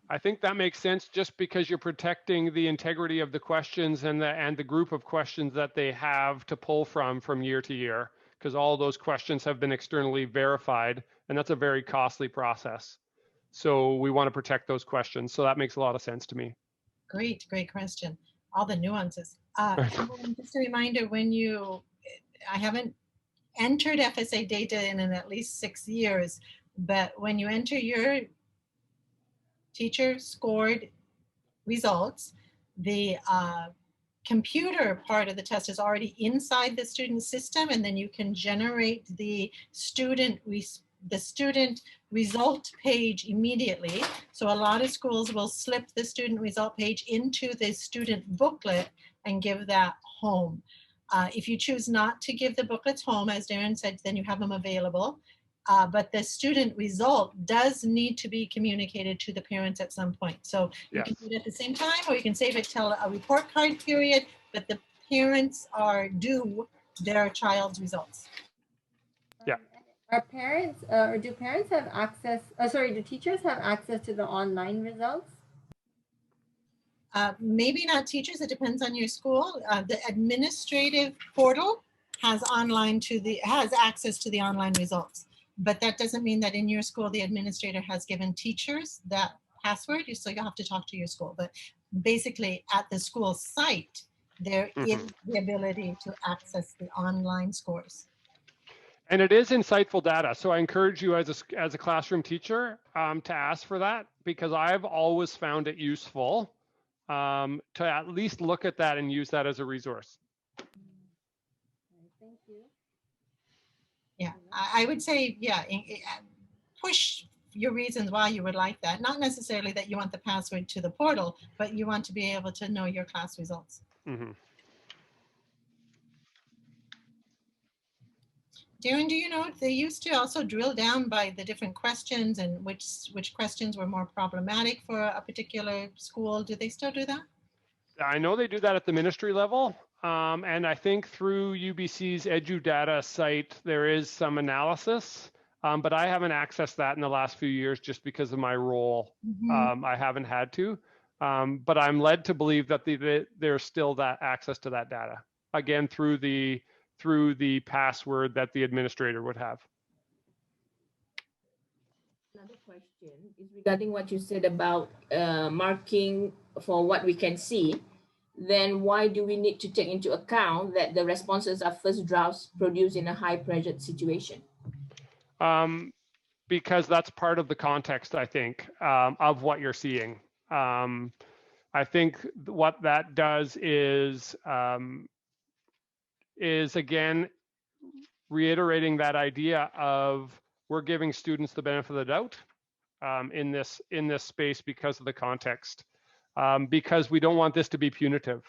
I think that makes sense just because you're protecting the integrity of the questions and the group of questions that they have to pull from year to year, because all those questions have been externally verified, and that's a very costly process. So we want to protect those questions. So that makes a lot of sense to me. Great question. All the nuances. Just a reminder, I haven't entered FSA data in at least 6 years, but when you enter your teacher scored results, the computer part of the test is already inside the student system, and then you can generate the student result page immediately. So a lot of schools will slip the student result page into the student booklet and give that home. If you choose not to give the booklets home, as Darren said, then you have them available. But the student result does need to be communicated to the parents at some point. So you can do it at the same time, or you can save it till a report card period, but the parents are due their child's results. Yeah. Are parents, or do parents have access, do teachers have access to the online results? Maybe not teachers, it depends on your school. The administrative portal has access to the online results. But that doesn't mean that in your school, the administrator has given teachers that password. So you have to talk to your school. But basically at the school site, there is the ability to access the online scores. And it is insightful data. So I encourage you as a classroom teacher to ask for that, because I've always found it useful to at least look at that and use that as a resource. Thank you. Yeah, I would say, yeah, push your reasons why you would like that. Not necessarily that you want the password to the portal, but you want to be able to know your class results. Darren, do you know, they used to also drill down by the different questions and which questions were more problematic for a particular school. Do they still do that? I know they do that at the ministry level. And I think through UBC's EduData site, there is some analysis, but I haven't accessed that in the last few years just because of my role. I haven't had to, but I'm led to believe that there's still that access to that data, again, through the password that the administrator would have. Another question is regarding what you said about marking for what we can see. Then why do we need to take into account that the responses are first drafts produced in a high pressure situation? Because that's part of the context, I think, of what you're seeing. I think what that does is again, reiterating that idea of we're giving students the benefit of the doubt in this space because of the context. Because we don't want this to be punitive.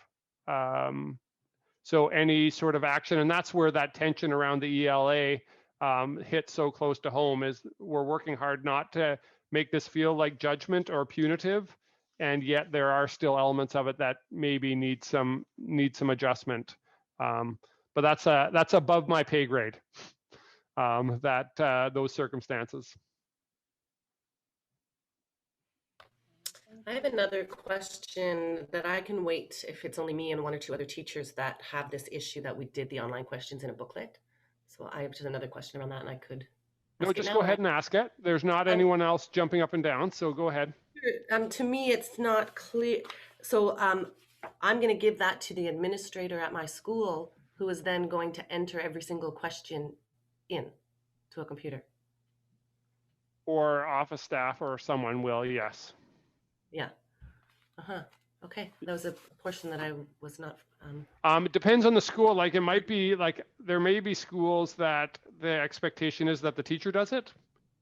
So any sort of action, and that's where that tension around the ELA hits so close to home, is we're working hard not to make this feel like judgment or punitive, and yet there are still elements of it that maybe need some adjustment. But that's above my pay grade, those circumstances. I have another question that I can wait if it's only me and one or two other teachers that have this issue that we did the online questions in a booklet. So I have just another question around that, and I could. No, just go ahead and ask it. There's not anyone else jumping up and down, so go ahead. To me, it's not clear. So I'm going to give that to the administrator at my school, who is then going to enter every single question in to a computer. Or office staff or someone will, yes. Yeah. Okay. That was a portion that I was not. It depends on the school. Like it might be like there may be schools that the expectation is that the teacher does it.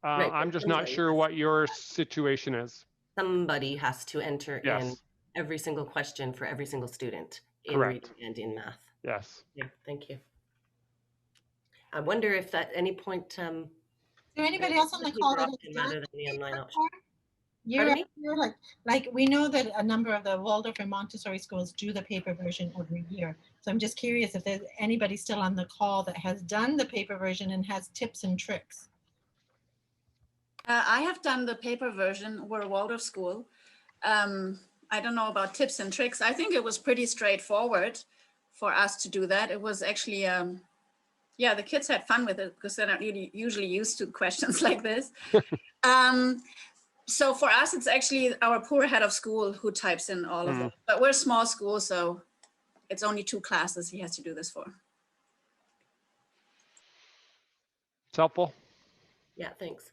Right, I'm just not sure what your situation is. Somebody has to enter in every single question for every single student in reading and in math. Yes. Yeah. Thank you. I wonder if at any point. Is there anybody else on the call that has done rather than the online option? You're like we know that a number of the Waldorf and Montessori schools do the paper version every year. So I'm just curious if there's anybody still on the call that has done the paper version and has tips and tricks. I have done the paper version. We're a Waldorf school. I don't know about tips and tricks. I think it was pretty straightforward for us to do that. It was actually, yeah, the kids had fun with it because they're not really usually used to questions like this. So for us, it's actually our poor head of school who types in all of them. But we're a small school, so it's only 2 classes he has to do this for. It's helpful. Yeah, thanks.